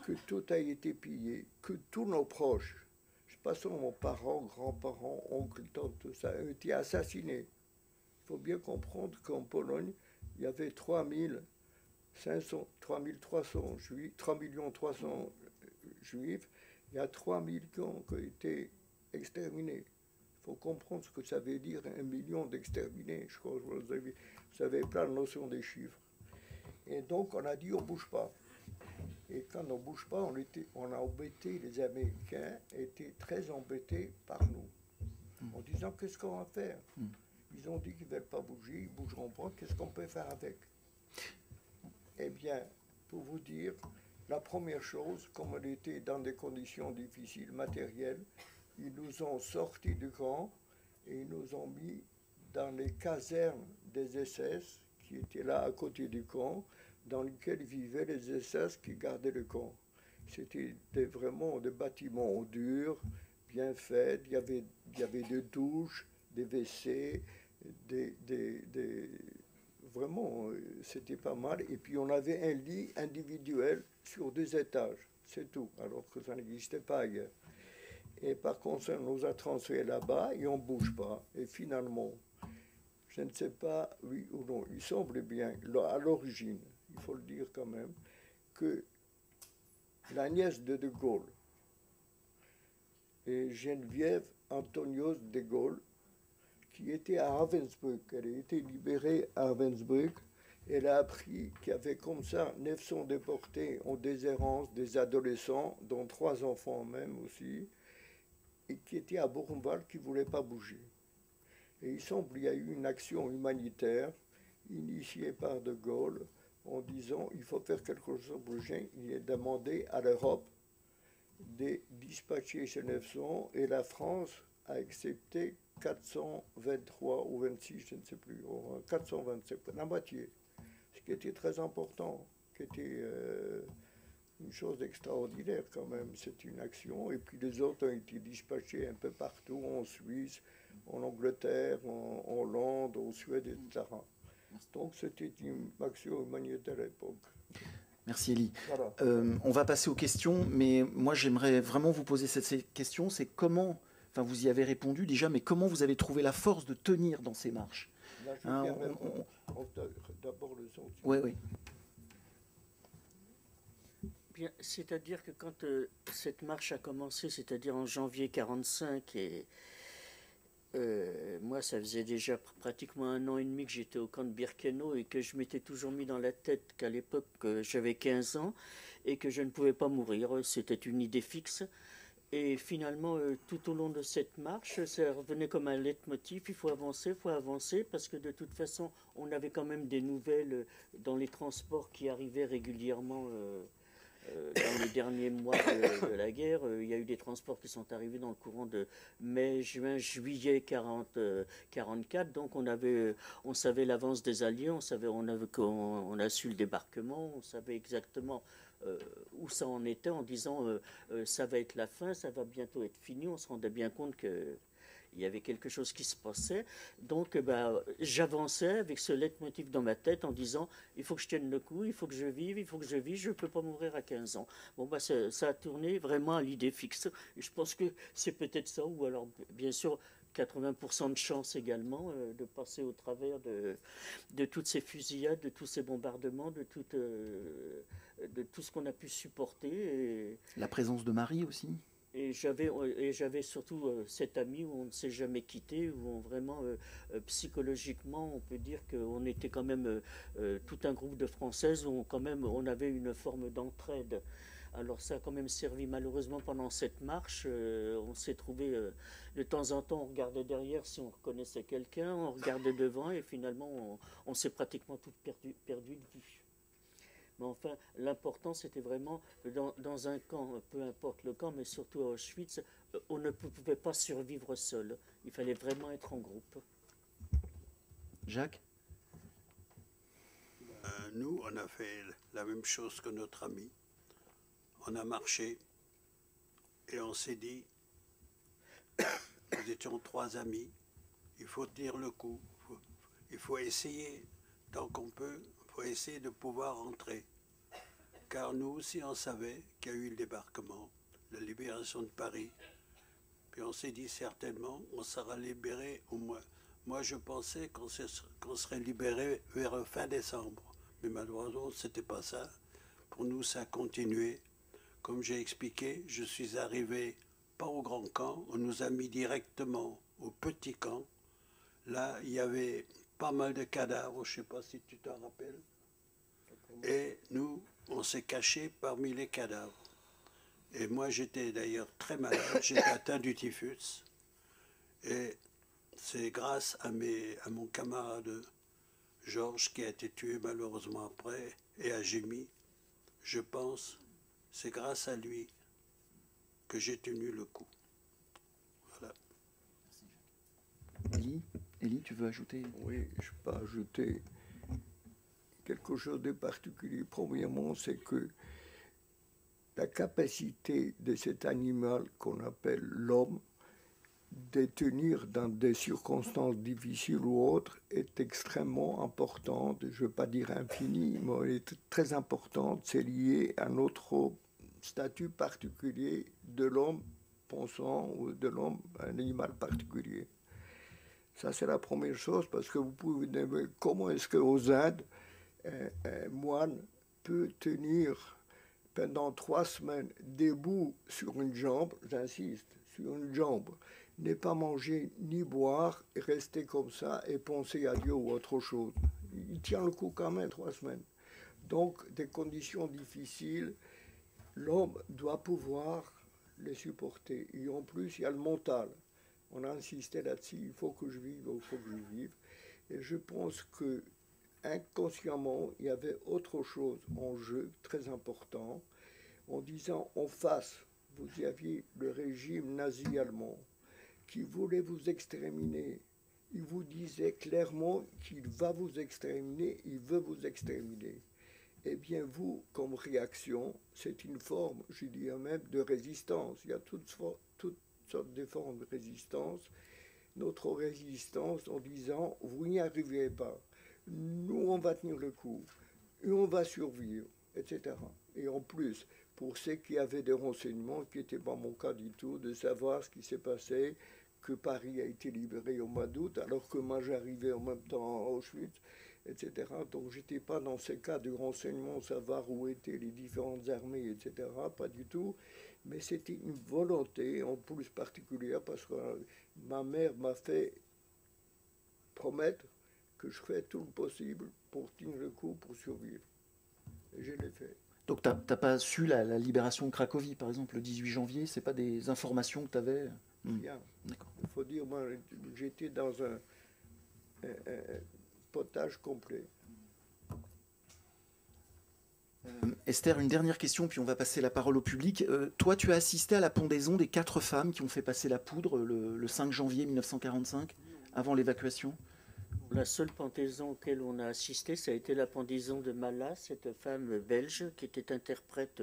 que tout a été pillé, que tous nos proches, pas seulement parents, grands-parents, oncles, tantes, tout ça, ont été assassinés. Il faut bien comprendre qu'en Pologne, il y avait 300 juifs, 3 300 juifs, il y a 3 000 qui ont été exterminés. Il faut comprendre ce que ça veut dire 1 million d'exterminés. Je crois que vous avez plein de notions des chiffres. Et donc on a dit on ne bouge pas. Et quand on ne bouge pas, on a embêté, les Américains étaient très embêtés par nous, en disant qu'est-ce qu'on va faire. Ils ont dit qu'ils ne veulent pas bouger, ils ne bougeront pas, qu'est-ce qu'on peut faire avec? Eh bien, pour vous dire, la première chose, comme on était dans des conditions difficiles, matérielles, ils nous ont sortis du camp et ils nous ont mis dans les casernes des SS qui étaient là à côté du camp, dans lesquels vivaient les SS qui gardaient le camp. C'était vraiment des bâtiments en dur, bien faits, il y avait des douches, des WC, Vraiment, c'était pas mal. Et puis on avait un lit individuel sur 2 étages, c'est tout, alors que ça n'existait pas ailleurs. Et par contre, on nous a transférés là-bas et on ne bouge pas. Et finalement, je ne sais pas, oui ou non, il semble bien, à l'origine, il faut le dire quand même, que la nièce de Gaulle et Geneviève Antonios de Gaulle, qui était à Ravensbrück, elle a été libérée à Ravensbrück, elle a appris qu'il y avait comme ça 900 déportés en déshérence, des adolescents, dont 3 enfants même aussi, et qui étaient à Buchenwald, qui ne voulaient pas bouger. Et il semble qu'il y a eu une action humanitaire initiée par De Gaulle en disant il faut faire quelque chose pour bouger. Il a demandé à l'Europe de dispatcher ces 900 et la France a accepté 423 ou 26, je ne sais plus, 427, la moitié, ce qui était très important, qui était une chose extraordinaire quand même, c'est une action. Et puis les autres ont été dispatchés un peu partout, en Suisse, en Angleterre, en Hollande, en Suède, etc. Donc c'était une action humanitaire à l'époque. Merci Elie. Voilà. On va passer aux questions, mais moi j'aimerais vraiment vous poser cette question, c'est comment, enfin vous y avez répondu déjà, mais comment vous avez trouvé la force de tenir dans ces marches? Là, je d'abord le son. Oui, oui. Bien, c'est-à-dire que quand cette marche a commencé, c'est-à-dire en janvier 1945, et moi, ça faisait déjà pratiquement 1 an et demi que j'étais au camp de Birkenau et que je m'étais toujours mis dans la tête qu'à l'époque, j'avais 15 ans et que je ne pouvais pas mourir. C'était une idée fixe. Et finalement, tout au long de cette marche, ça revenait comme un leitmotiv, il faut avancer, parce que de toute façon, on avait quand même des nouvelles dans les transports qui arrivaient régulièrement dans les derniers mois de la guerre. Il y a eu des transports qui sont arrivés dans le courant de mai, juin, juillet 44. Donc on savait l'avance des Alliés, on a su le débarquement, on savait exactement où ça en était en disant ça va être la fin, ça va bientôt être fini. On se rendait bien compte que il y avait quelque chose qui se passait. Donc j'avançais avec ce leitmotiv dans ma tête en disant il faut que je tienne le coup, il faut que je vive, je ne peux pas mourir à 15 ans. Bon, ça a tourné vraiment à l'idée fixe. Et je pense que c'est peut-être ça, ou alors bien sûr 80% de chance également de passer au travers de toutes ces fusillades, de tous ces bombardements, de tout ce qu'on a pu supporter. Et la présence de Marie aussi. Et j'avais surtout cet ami où on ne s'est jamais quitté, où vraiment psychologiquement on peut dire qu'on était quand même tout un groupe de Françaises où on avait une forme d'entraide. Alors ça a quand même servi malheureusement pendant cette marche. On s'est trouvé de temps en temps, on regardait derrière si on reconnaissait quelqu'un, on regardait devant et finalement on s'est pratiquement tout perdu de vue. Mais enfin, l'important, c'était vraiment, dans un camp, peu importe le camp, mais surtout à Auschwitz, on ne pouvait pas survivre seul. Il fallait vraiment être en groupe. Jacques? Nous, on a fait la même chose que notre ami. On a marché et on s'est dit, nous étions 3 amis, il faut tenir le coup, il faut essayer, tant qu'on peut, il faut essayer de pouvoir rentrer. Car nous aussi, on savait qu'il y a eu le débarquement, la libération de Paris. Puis on s'est dit certainement, on sera libéré au moins. Moi, je pensais qu'on serait libéré vers fin décembre. Mais malheureusement, ce n'était pas ça. Pour nous, ça a continué. Comme j'ai expliqué, je suis arrivé pas au grand camp, on nous a mis directement au petit camp. Là, il y avait pas mal de cadavres, je ne sais pas si tu t'en rappelles. Et nous, on s'est cachés parmi les cadavres. Et moi, j'étais d'ailleurs très malade, j'étais atteint du typhus. Et c'est grâce à mon camarade Georges, qui a été tué malheureusement après, et à Jimmy, je pense, c'est grâce à lui que j'ai tenu le coup. Voilà. Elie, tu veux ajouter? Oui, je peux ajouter quelque chose de particulier. Premièrement, c'est que la capacité de cet animal qu'on appelle l'homme de tenir dans des circonstances difficiles ou autres est extrêmement importante. Je ne veux pas dire infinie, mais elle est très importante. C'est lié à notre statut particulier de l'homme pensant ou de l'homme, un animal particulier. Ça, c'est la première chose, parce que vous pouvez vous demander comment est-ce qu'aux Indes, un moine peut tenir pendant 3 semaines debout sur une jambe, j'insiste, sur une jambe, ne pas manger ni boire, et rester comme ça et penser à Dieu ou autre chose. Il tient le coup quand même 3 semaines. Donc, des conditions difficiles, l'homme doit pouvoir les supporter. Et en plus, il y a le mental. On a insisté là-dessus, il faut que je vive, il faut que je vive. Et je pense que inconsciemment, il y avait autre chose en jeu très important, en disant en face, vous aviez le régime nazi-allemand qui voulait vous exterminer. Il vous disait clairement qu'il va vous exterminer, il veut vous exterminer. Eh bien, vous, comme réaction, c'est une forme, je dirais même, de résistance. Il y a toutes sortes de formes de résistance. Notre résistance en disant, vous n'y arriverez pas. Nous, on va tenir le coup. Et on va survivre, etc. Et en plus, pour ceux qui avaient des renseignements, qui n'était pas mon cas du tout, de savoir ce qui s'est passé, que Paris a été libéré au mois d'août, alors que moi j'arrivais en même temps à Auschwitz, etc. Donc je n'étais pas dans ces cas de renseignement, savoir où étaient les différentes armées, etc. Pas du tout. Mais c'était une volonté, en plus particulière, parce que ma mère m'a fait promettre que je ferais tout le possible pour tenir le coup, pour survivre. Et je l'ai fait. Donc tu n'as pas su la libération de Cracovie, par exemple, le 18 janvier, c'est pas des informations que tu avais? Rien. D'accord. Il faut dire, moi, j'étais dans un potage complet. Esther, une dernière question, puis on va passer la parole au public. Toi, tu as assisté à la pendaison des 4 femmes qui ont fait passer la poudre le 5 janvier 1945, avant l'évacuation? La seule pendaison auquel on a assisté, ça a été la pendaison de Mala, cette femme belge qui était interprète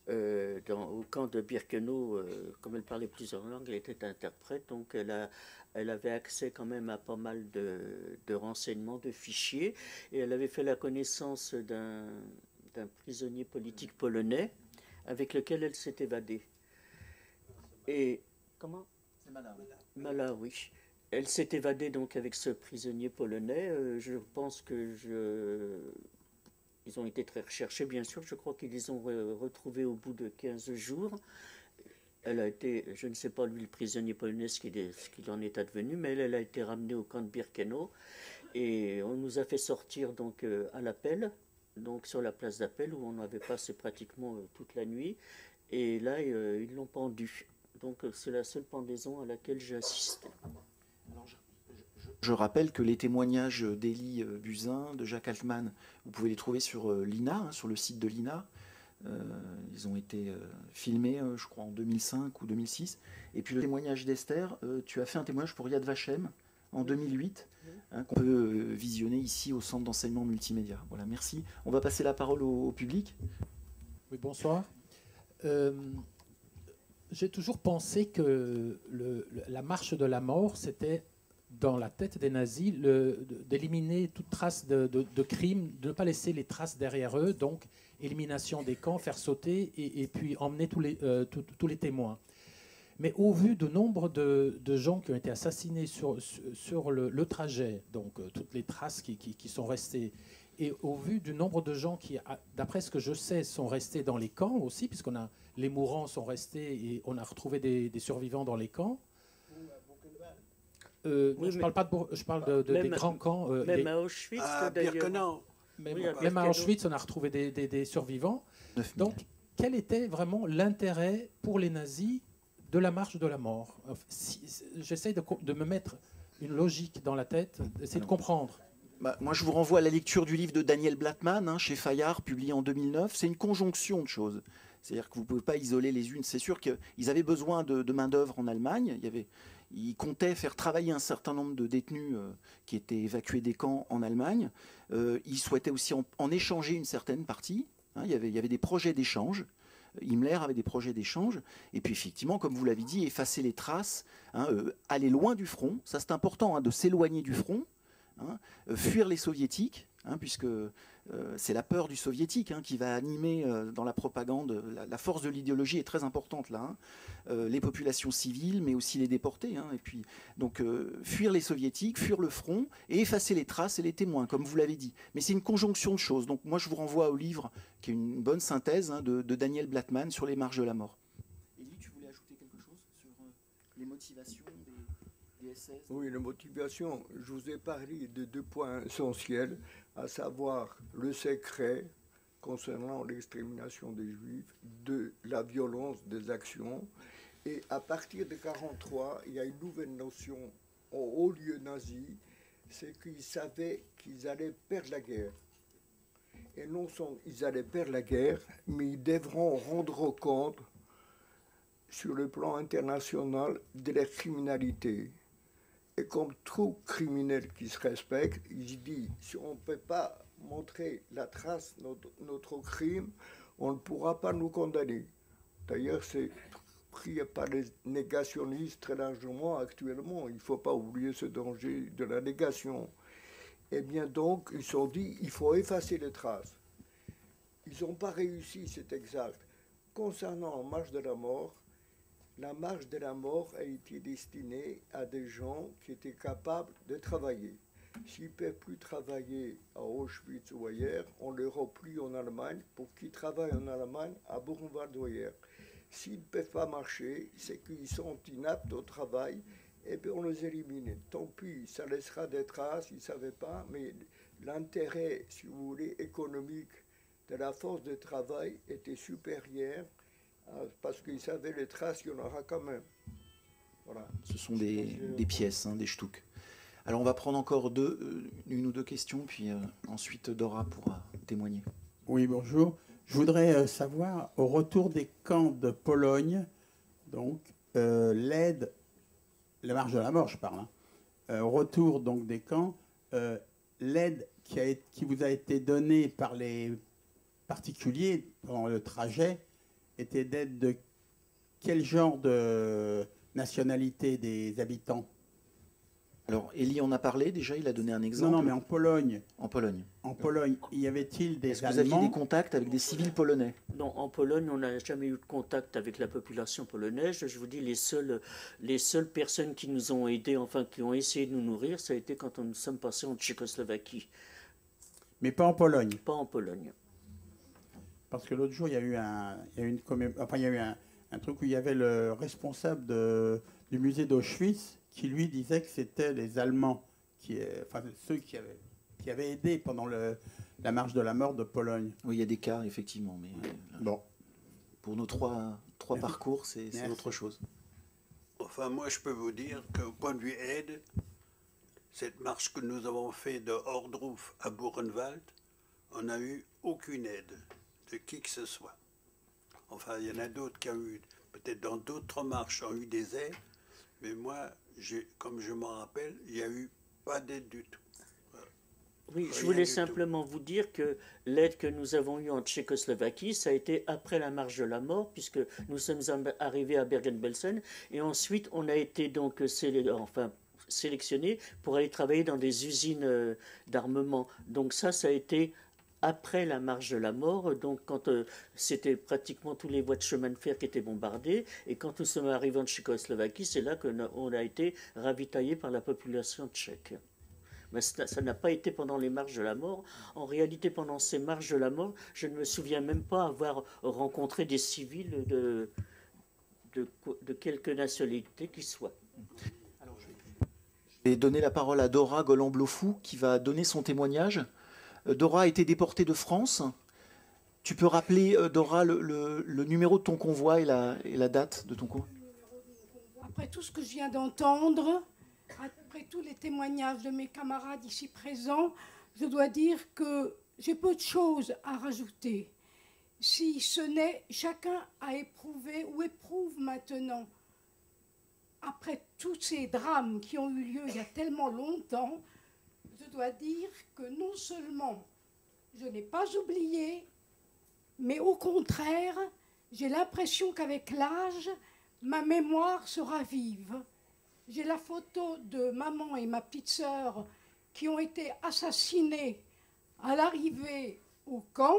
au camp de Birkenau. Comme elle parlait plusieurs langues, elle était interprète, donc elle avait accès quand même à pas mal de renseignements, de fichiers, et elle avait fait la connaissance d'un prisonnier politique polonais avec lequel elle s'est évadée. Et comment? C'est Mala. Mala, oui. Elle s'est évadée donc avec ce prisonnier polonais. Je pense que ils ont été très recherchés, bien sûr. Je crois qu'ils les ont retrouvés au bout de 15 jours. Elle a été, je ne sais pas lui, le prisonnier polonais, ce qu'il en est advenu, mais elle a été ramenée au camp de Birkenau. Et on nous a fait sortir donc à l'appel, donc sur la place d'appel, où on avait passé pratiquement toute la nuit. Et là, ils l'ont pendue. Donc c'est la seule pendaison à laquelle j'ai assisté. Alors, je rappelle que les témoignages d'Élie Buzyn, de Jacques Altman, vous pouvez les trouver sur l'INA, sur le site de l'INA. Ils ont été filmés, je crois, en 2005 ou 2006. Et puis le témoignage d'Esther, tu as fait un témoignage pour Yad Vashem en 2008, qu'on peut visionner ici au Centre d'enseignement multimédia. Voilà, merci. On va passer la parole au public. Oui, bonsoir. J'ai toujours pensé que la marche de la mort, c'était dans la tête des nazis d'éliminer toute trace de crime, de ne pas laisser les traces derrière eux, donc élimination des camps, faire sauter et puis emmener tous les témoins. Mais au vu du nombre de gens qui ont été assassinés sur le trajet, donc toutes les traces qui sont restées, et au vu du nombre de gens qui, d'après ce que je sais, sont restés dans les camps aussi, puisqu'on a les mourants sont restés et on a retrouvé des survivants dans les camps. Oui, je parle des grands camps. Même à Auschwitz, Birkenau. Même à Auschwitz, on a retrouvé des survivants. Donc, quel était vraiment l'intérêt pour les nazis de la marche de la mort? J'essaie de me mettre une logique dans la tête, d'essayer de comprendre. Moi, je vous renvoie à la lecture du livre de Daniel Blattman, chez Fayard, publié en 2009. C'est une conjonction de choses. C'est-à-dire que vous ne pouvez pas isoler les unes. C'est sûr qu'ils avaient besoin de main-d'œuvre en Allemagne. Ils comptaient faire travailler un certain nombre de détenus qui étaient évacués des camps en Allemagne. Ils souhaitaient aussi en échanger une certaine partie. Il y avait des projets d'échange. Himmler avait des projets d'échange. Et puis effectivement, comme vous l'avez dit, effacer les traces, hein, aller loin du front, ça c'est important, hein, de s'éloigner du front, hein, fuir les soviétiques, hein, puisque c'est la peur du soviétique, hein, qui va animer dans la propagande. La force de l'idéologie est très importante là, hein. Les populations civiles, mais aussi les déportés, hein, et puis donc fuir les soviétiques, fuir le front et effacer les traces et les témoins, comme vous l'avez dit. Mais c'est une conjonction de choses. Donc moi je vous renvoie au livre qui est une bonne synthèse, hein, de Daniel Blattmann sur les marges de la mort. Élie, tu voulais ajouter quelque chose sur les motivations des SS? Oui, les motivations. Je vous ai parlé de 2 points essentiels, à savoir le secret concernant l'extermination des Juifs, de la violence des actions. Et à partir de 1943, il y a une nouvelle notion au haut lieu nazi, c'est qu'ils savaient qu'ils allaient perdre la guerre. Et non seulement ils allaient perdre la guerre, mais ils devront rendre compte sur le plan international de leur criminalité. Et comme tout criminel qui se respecte, il dit, si on ne peut pas montrer la trace de notre crime, on ne pourra pas nous condamner. D'ailleurs, c'est pris par les négationnistes très largement actuellement. Il ne faut pas oublier ce danger de la négation. Eh bien donc, ils se sont dit, il faut effacer les traces. Ils n'ont pas réussi, c'est exact. Concernant la marche de la mort a été destinée à des gens qui étaient capables de travailler. S'ils ne peuvent plus travailler à Auschwitz ou ailleurs, on les replie en Allemagne pour qu'ils travaillent en Allemagne à Buchenwald ou ailleurs. S'ils ne peuvent pas marcher, c'est qu'ils sont inaptes au travail, et bien on les élimine. Tant pis, ça laissera des traces, ils ne savaient pas, mais l'intérêt, si vous voulez, économique de la force de travail était supérieur, parce qu'ils savaient les traces, il y en aura quand même. Voilà. Ce sont des pièces, hein, des Stuck. Alors on va prendre encore une ou deux questions, puis ensuite Dora pourra témoigner. Oui, bonjour. Je voudrais savoir, au retour des camps de Pologne, donc l'aide, la marche de la mort, je parle, hein, au retour donc des camps, l'aide qui vous a été donnée par les particuliers pendant le trajet était d'aide de quel genre de nationalité des habitants? Alors, Élie en a parlé déjà, il a donné un exemple. Non, mais en Pologne. En Pologne. En Pologne, y avait-il des Est-ce que vous aviez des contacts avec des civils polonais? Non, en Pologne, on n'a jamais eu de contact avec la population polonaise. Je vous dis, les seules personnes qui nous ont aidés, enfin qui ont essayé de nous nourrir, ça a été quand nous sommes passés en Tchécoslovaquie. Mais pas en Pologne. Pas en Pologne. Parce que l'autre jour, il y a eu un truc où il y avait le responsable du musée d'Auschwitz qui lui disait que c'était les Allemands, ceux qui avaient aidé pendant la marche de la mort de Pologne. Oui, il y a des cas, effectivement, mais bon. Pour nos trois parcours, c'est autre chose. Enfin, moi, je peux vous dire qu'au point de vue aide, cette marche que nous avons faite de Ohrdruf à Buchenwald, on n'a eu aucune aide de qui que ce soit. Enfin, il y en a d'autres qui ont eu, peut-être dans d'autres marches, ont eu des aides, mais moi, comme je m'en rappelle, il n'y a eu pas d'aide du tout. Oui, je voulais simplement vous dire que l'aide que nous avons eue en Tchécoslovaquie, ça a été après la marche de la mort, puisque nous sommes arrivés à Bergen-Belsen, et ensuite on a été donc sélectionnés pour aller travailler dans des usines d'armement. Donc ça a été après la marche de la mort, donc quand c'était pratiquement tous les voies de chemin de fer qui étaient bombardées, et quand nous sommes arrivés en Tchécoslovaquie, c'est là qu'on a été ravitaillés par la population tchèque. Mais ça n'a pas été pendant les marches de la mort. En réalité, pendant ces marches de la mort, je ne me souviens même pas avoir rencontré des civils de quelque nationalité qu'ils soient. Alors, je vais donner la parole à Dora Golan-Blofou qui va donner son témoignage. Dora a été déportée de France. Tu peux rappeler, Dora, le numéro de ton convoi et la date de ton convoi? Après tout ce que je viens d'entendre, après tous les témoignages de mes camarades ici présents, je dois dire que j'ai peu de choses à rajouter. Si ce n'est, chacun a éprouvé ou éprouve maintenant, après tous ces drames qui ont eu lieu il y a tellement longtemps, je dois dire que non seulement je n'ai pas oublié, mais au contraire, j'ai l'impression qu'avec l'âge, ma mémoire se ravive. J'ai la photo de maman et ma petite sœur qui ont été assassinées à l'arrivée au camp.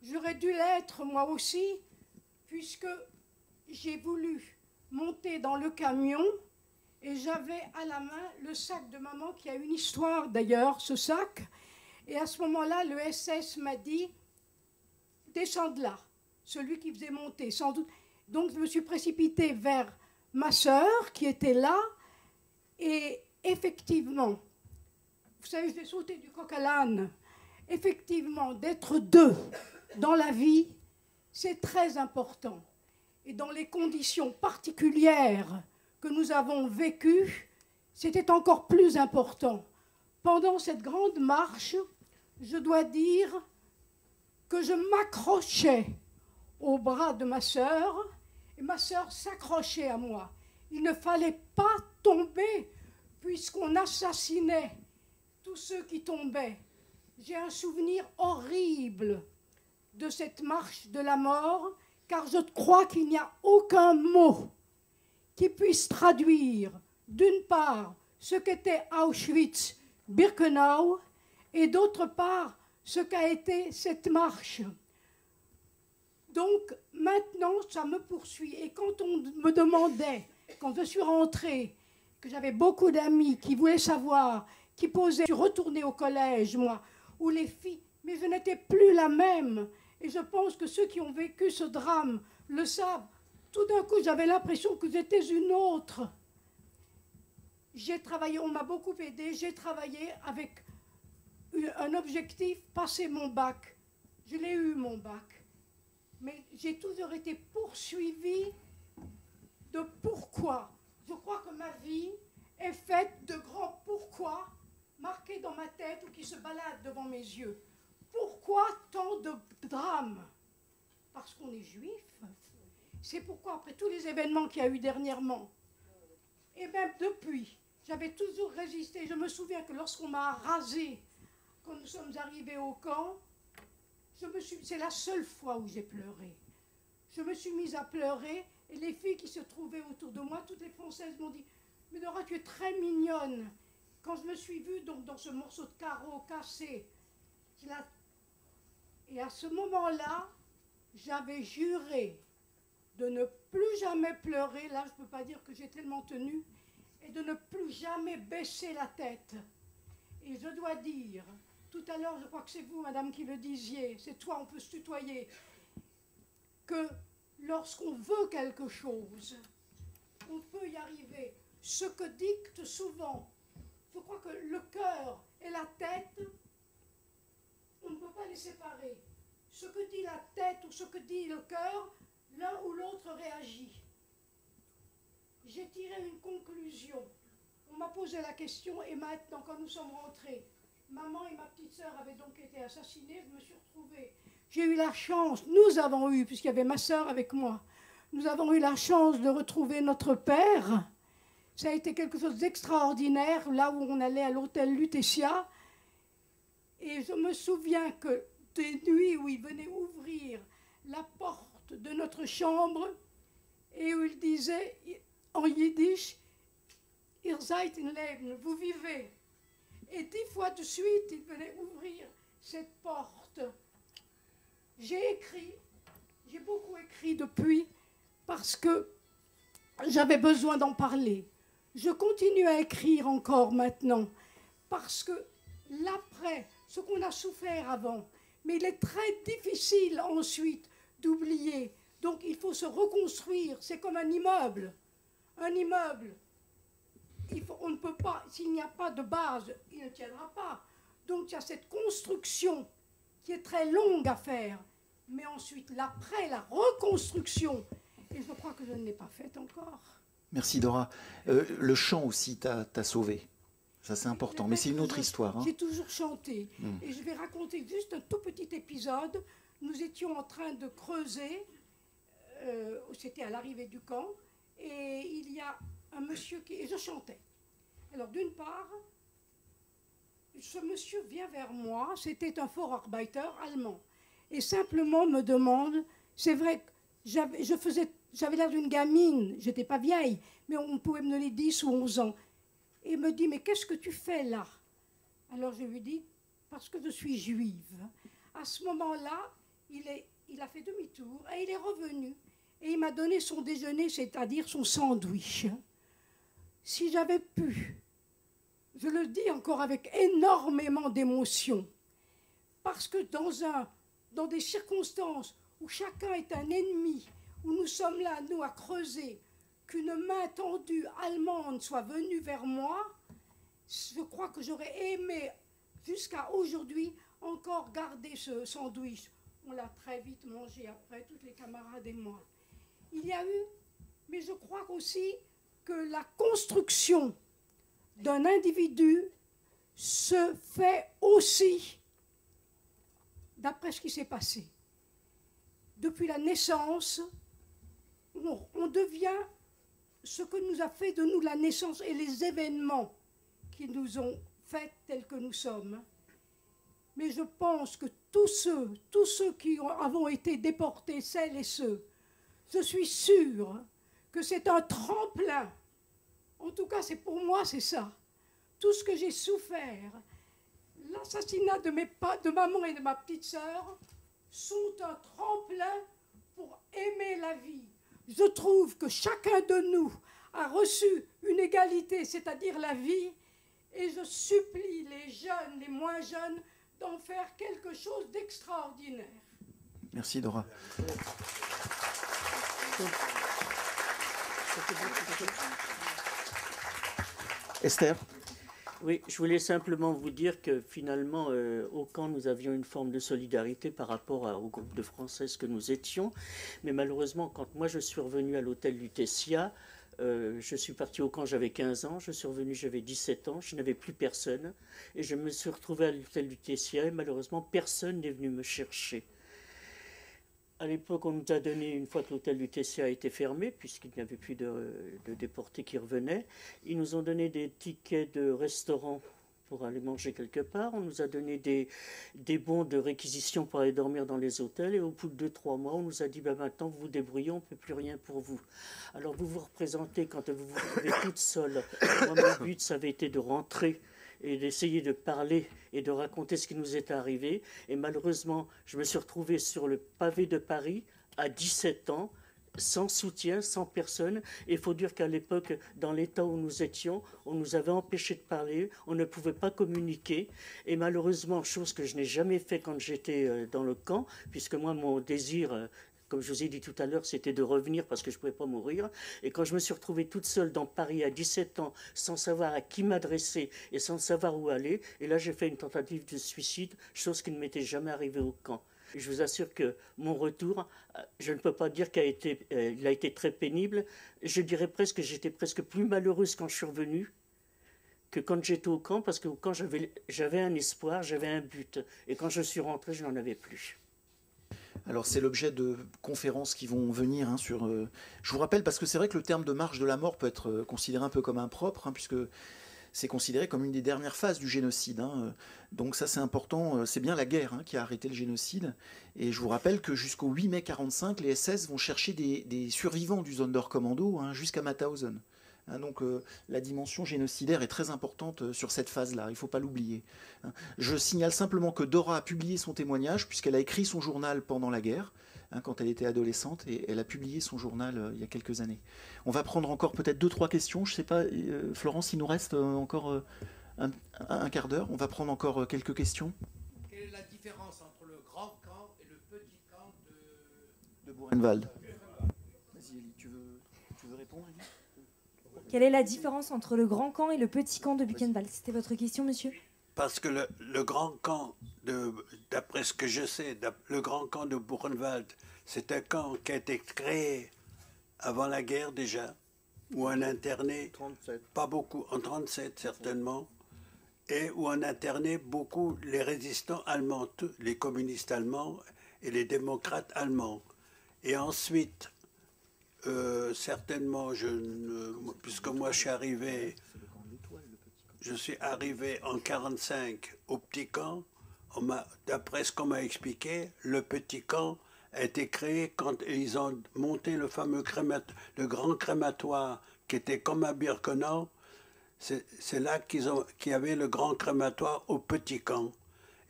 J'aurais dû l'être moi aussi, puisque j'ai voulu monter dans le camion et j'avais à la main le sac de maman qui a une histoire d'ailleurs, ce sac. Et à ce moment-là, le SS m'a dit « Descends de là », celui qui faisait monter, sans doute. Donc je me suis précipitée vers ma sœur qui était là. Et effectivement, vous savez, je vais sauter du coq à l'âne. Effectivement, d'être deux dans la vie, c'est très important. Et dans les conditions particulières que nous avons vécues, c'était encore plus important. Pendant cette grande marche, je dois dire que je m'accrochais au bras de ma sœur et ma sœur s'accrochait à moi. Il ne fallait pas tomber puisqu'on assassinait tous ceux qui tombaient. J'ai un souvenir horrible de cette marche de la mort, car je crois qu'il n'y a aucun mot qui puisse traduire, d'une part, ce qu'était Auschwitz-Birkenau, et d'autre part, ce qu'a été cette marche. Donc, maintenant, ça me poursuit. Et quand on me demandait, quand je suis rentrée, que j'avais beaucoup d'amis qui voulaient savoir, qui posaient, je suis retournée au collège, moi, où les filles, mais je n'étais plus la même. Et je pense que ceux qui ont vécu ce drame le savent. Tout d'un coup, j'avais l'impression que j'étais une autre. J'ai travaillé, on m'a beaucoup aidé, j'ai travaillé avec un objectif, passer mon bac. Je l'ai eu, mon bac. Mais j'ai toujours été poursuivie de pourquoi. Je crois que ma vie est faite de grands pourquoi marqués dans ma tête ou qui se baladent devant mes yeux. Pourquoi tant de drames? Parce qu'on est juif. C'est pourquoi, après tous les événements qu'il y a eu dernièrement, et même depuis, j'avais toujours résisté. Je me souviens que lorsqu'on m'a rasé, quand nous sommes arrivés au camp, c'est la seule fois où j'ai pleuré. Je me suis mise à pleurer et les filles qui se trouvaient autour de moi, toutes les Françaises m'ont dit « Mais Dora, tu es très mignonne ». Quand je me suis vue donc, dans ce morceau de carreau cassé, et à ce moment-là, j'avais juré de ne plus jamais pleurer. Là, je ne peux pas dire que j'ai tellement tenu. Et de ne plus jamais baisser la tête. Et je dois dire, tout à l'heure, je crois que c'est vous, madame, qui le disiez, c'est toi, on peut se tutoyer, que lorsqu'on veut quelque chose, on peut y arriver. Ce que dicte souvent, je crois que le cœur et la tête, on ne peut pas les séparer. Ce que dit la tête ou ce que dit le cœur, l'un ou l'autre réagit. J'ai tiré une conclusion. On m'a posé la question et maintenant, quand nous sommes rentrés, maman et ma petite sœur avaient donc été assassinées, je me suis retrouvée. J'ai eu la chance, nous avons eu, puisqu'il y avait ma sœur avec moi, nous avons eu la chance de retrouver notre père. Ça a été quelque chose d'extraordinaire, là où on allait à l'hôtel Lutetia. Et je me souviens que des nuits où il venait ouvrir la porte de notre chambre et où il disait en yiddish « Ihr seid in Leben », vous vivez. Et 10 fois de suite, il venait ouvrir cette porte. J'ai beaucoup écrit depuis parce que j'avais besoin d'en parler. Je continue à écrire encore maintenant parce que l'après, ce qu'on a souffert avant, mais il est très difficile ensuite d'oublier. Donc il faut se reconstruire. C'est comme un immeuble. Un immeuble, on ne peut pas, s'il n'y a pas de base, il ne tiendra pas. Donc il y a cette construction qui est très longue à faire. Mais ensuite, l'après, la reconstruction, et je crois que je ne l'ai pas faite encore. Merci Dora. Le chant aussi t'a sauvé. Ça, c'est important, mais c'est une autre histoire. Hein. J'ai toujours chanté. Et je vais raconter juste un tout petit épisode. Nous étions en train de creuser, c'était à l'arrivée du camp, et il y a un monsieur qui... Et je chantais. Alors, d'une part, ce monsieur vient vers moi, c'était un Vorarbeiter allemand, et simplement me demande C'est vrai que j'avais l'air d'une gamine, j'étais pas vieille, mais on pouvait me donner 10 ou 11 ans. Et il me dit, mais qu'est-ce que tu fais là? Alors je lui dis, parce que je suis juive. À ce moment-là, il a fait demi-tour et il est revenu. Et il m'a donné son déjeuner, c'est-à-dire son sandwich. Si j'avais pu, je le dis encore avec énormément d'émotion, parce que dans des circonstances où chacun est un ennemi, où nous sommes là, nous, à creuser, qu'une main tendue allemande soit venue vers moi, je crois que j'aurais aimé, jusqu'à aujourd'hui, encore garder ce sandwich. On l'a très vite mangé après, toutes les camarades et moi. Il y a eu, mais je crois aussi que la construction d'un individu se fait aussi d'après ce qui s'est passé. Depuis la naissance, on devient ce que nous a fait de nous la naissance et les événements qui nous ont fait tels que nous sommes. Mais je pense que tous ceux qui avons été déportés, celles et ceux, je suis sûre que c'est un tremplin. En tout cas, c'est pour moi, c'est ça. Tout ce que j'ai souffert, l'assassinat de maman et de ma petite sœur, sont un tremplin pour aimer la vie. Je trouve que chacun de nous a reçu une égalité, c'est-à-dire la vie, et je supplie les jeunes, les moins jeunes, d'en faire quelque chose d'extraordinaire. Merci Dora. Esther? Oui, je voulais simplement vous dire que finalement, au camp, nous avions une forme de solidarité par rapport au groupe de Françaises que nous étions. Mais malheureusement, quand moi je suis revenu à l'hôtel Lutetia, je suis parti au camp, j'avais 15 ans, je suis revenu, j'avais 17 ans, je n'avais plus personne. Et je me suis retrouvé à l'hôtel Lutetia et malheureusement, personne n'est venu me chercher. À l'époque, on nous a donné, une fois que l'hôtel Lutetia a été fermé, puisqu'il n'y avait plus de déportés qui revenaient, ils nous ont donné des tickets de restaurant pour aller manger quelque part. On nous a donné des bons de réquisition pour aller dormir dans les hôtels. Et au bout de 2-3 mois, on nous a dit maintenant vous vous débrouillez, on ne peut plus rien pour vous. Alors vous vous représentez quand vous vous retrouvez toute seule. Moi, mon but, ça avait été de rentrer et d'essayer de parler et de raconter ce qui nous est arrivé. Et malheureusement, je me suis retrouvé sur le pavé de Paris à 17 ans, sans soutien, sans personne. Et il faut dire qu'à l'époque, dans l'état où nous étions, on nous avait empêchés de parler, on ne pouvait pas communiquer. Et malheureusement, chose que je n'ai jamais fait quand j'étais dans le camp, puisque moi, mon désir... comme je vous ai dit tout à l'heure, c'était de revenir parce que je ne pouvais pas mourir. Et quand je me suis retrouvée toute seule dans Paris à 17 ans, sans savoir à qui m'adresser et sans savoir où aller, et là j'ai fait une tentative de suicide, chose qui ne m'était jamais arrivée au camp. Et je vous assure que mon retour, je ne peux pas dire qu'il a été très pénible. Je dirais presque que j'étais presque plus malheureuse quand je suis revenue que quand j'étais au camp, parce qu'au camp j'avais un espoir, j'avais un but. Et quand je suis rentrée, je n'en avais plus. Alors c'est l'objet de conférences qui vont venir sur... je vous rappelle, parce que c'est vrai que le terme de marche de la mort peut être considéré un peu comme impropre, puisque c'est considéré comme une des dernières phases du génocide. Donc ça c'est important, c'est bien la guerre qui a arrêté le génocide. Et je vous rappelle que jusqu'au 8 mai 1945, les SS vont chercher des survivants du Sonderkommando jusqu'à Mauthausen. Donc la dimension génocidaire est très importante sur cette phase-là, il ne faut pas l'oublier. Je signale simplement que Dora a publié son témoignage, puisqu'elle a écrit son journal pendant la guerre, quand elle était adolescente, et elle a publié son journal il y a quelques années. On va prendre encore peut-être 2-3 questions, je ne sais pas, Florence, il nous reste encore un quart d'heure, on va prendre encore quelques questions. Quelle est la différence entre le grand camp et le petit camp de Buchenwald? Vas-y, Elie, tu veux répondre, Elie? Quelle est la différence entre le grand camp et le petit camp de Buchenwald? C'était votre question, monsieur? Parce que le grand camp, d'après ce que je sais, le grand camp de Buchenwald, c'est un camp qui a été créé avant la guerre déjà, où on internait, 37. pas beaucoup, en 1937 certainement, et où on internait beaucoup les résistants allemands, les communistes allemands et les démocrates allemands. Et ensuite... certainement, puisque moi je suis arrivé en 1945 au petit camp, d'après ce qu'on m'a expliqué, le petit camp a été créé quand ils ont monté le fameux le grand crématoire qui était comme à Birkenau. C'est là qu'il y avait le grand crématoire au Petit Camp.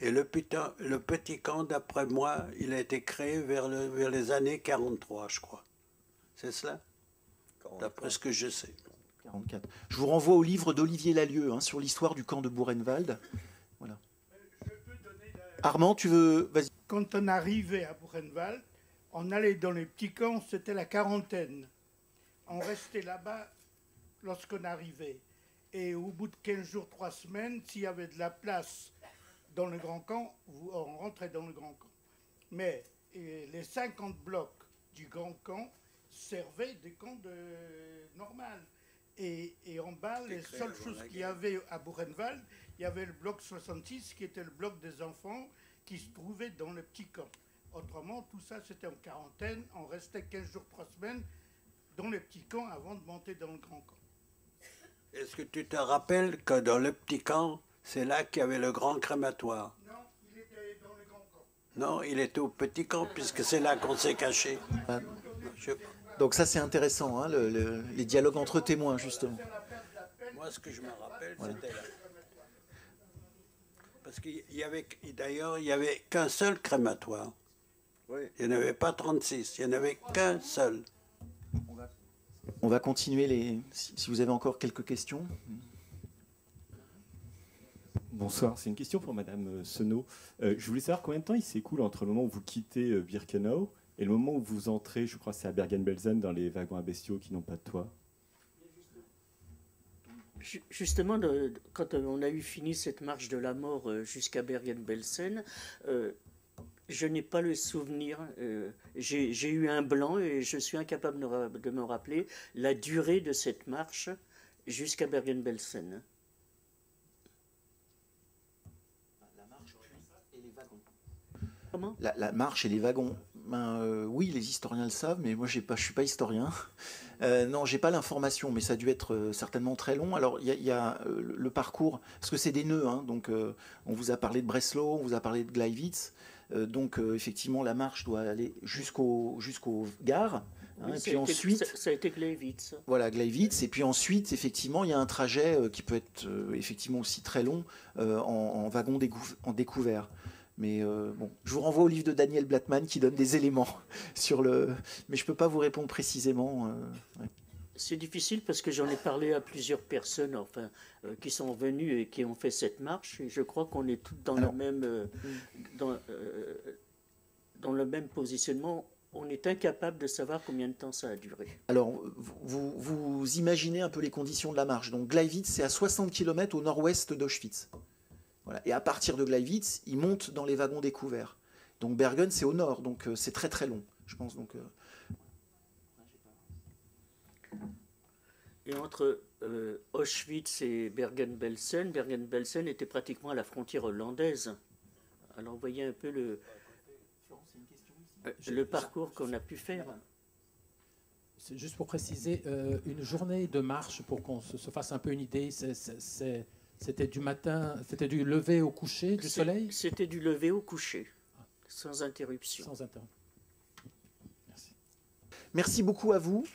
Et le Petit Camp, d'après moi, il a été créé vers les années 43, je crois. C'est cela? D'après ce que je sais. 44. Je vous renvoie au livre d'Olivier Lalieu hein, sur l'histoire du camp de Buchenwald. Voilà. Armand, tu veux... Vas-y. Quand on arrivait à Buchenwald, on allait dans les petits camps, c'était la quarantaine. On restait là-bas lorsqu'on arrivait. Et au bout de 15 jours, 3 semaines, s'il y avait de la place dans le grand camp, on rentrait dans le grand camp. Mais les 50 blocs du grand camp servaient des camps normaux. Et en bas, les seules choses qu'il y avait à Buchenwald, il y avait le bloc 66 qui était le bloc des enfants qui se trouvait dans le petit camp. Autrement, tout ça, c'était en quarantaine. On restait 15 jours, 3 semaines dans les petits camps avant de monter dans le grand camp. Est-ce que tu te rappelles que dans le petit camp, c'est là qu'il y avait le grand crématoire? Non, il était dans le grand camp. Non, il était au petit camp, puisque c'est là qu'on s'est caché. Donc ça, c'est intéressant, hein, les dialogues entre témoins, justement. Moi, ce que je me rappelle, c'était là. Parce qu'il y avait, d'ailleurs, il n'y avait qu'un seul crématoire. Oui. Il n'y en avait pas 36, il n'y en avait qu'un seul. On va continuer si vous avez encore quelques questions. Bonsoir, c'est une question pour Madame Senot. Je voulais savoir combien de temps il s'écoule entre le moment où vous quittez Birkenau et le moment où vous entrez, je crois que c'est à Bergen-Belsen, dans les wagons à bestiaux qui n'ont pas de toit. Justement, quand on a eu fini cette marche de la mort jusqu'à Bergen-Belsen, je n'ai pas le souvenir. J'ai eu un blanc et je suis incapable de me rappeler la durée de cette marche jusqu'à Bergen-Belsen. La marche et les wagons. Comment ? La marche et les wagons. Oui, les historiens le savent, mais moi je ne suis pas historien. Non, j'ai pas l'information, mais ça a dû être certainement très long. Alors il y a le parcours, parce que c'est des nœuds, hein, donc on vous a parlé de Breslau, on vous a parlé de Gleiwitz, donc effectivement la marche doit aller jusqu'aux gares. Hein, Oui, et puis ensuite, ça a été Gleiwitz. Voilà, Gleiwitz, et puis ensuite effectivement il y a un trajet qui peut être effectivement aussi très long en wagon découvert. Mais bon, je vous renvoie au livre de Daniel Blattmann qui donne des éléments sur le... Mais je ne peux pas vous répondre précisément. Ouais. C'est difficile parce que j'en ai parlé à plusieurs personnes qui sont venues et qui ont fait cette marche. Et je crois qu'on est tous dans le même positionnement. On est incapable de savoir combien de temps ça a duré. Alors, vous imaginez un peu les conditions de la marche. Donc Gleiwitz, c'est à 60 km au nord-ouest d'Auschwitz. Voilà. Et à partir de Gleiwitz, ils montent dans les wagons découverts. Donc Bergen, c'est au nord, donc c'est très très long, je pense. Donc, Et entre Auschwitz et Bergen-Belsen, Bergen-Belsen était pratiquement à la frontière hollandaise. Alors vous voyez un peu le parcours qu'on a pu faire. C'est juste pour préciser, une journée de marche, pour qu'on se fasse un peu une idée, c'était du matin, c'était du lever au coucher du soleil? C'était du lever au coucher, sans interruption. Sans interruption. Merci beaucoup à vous.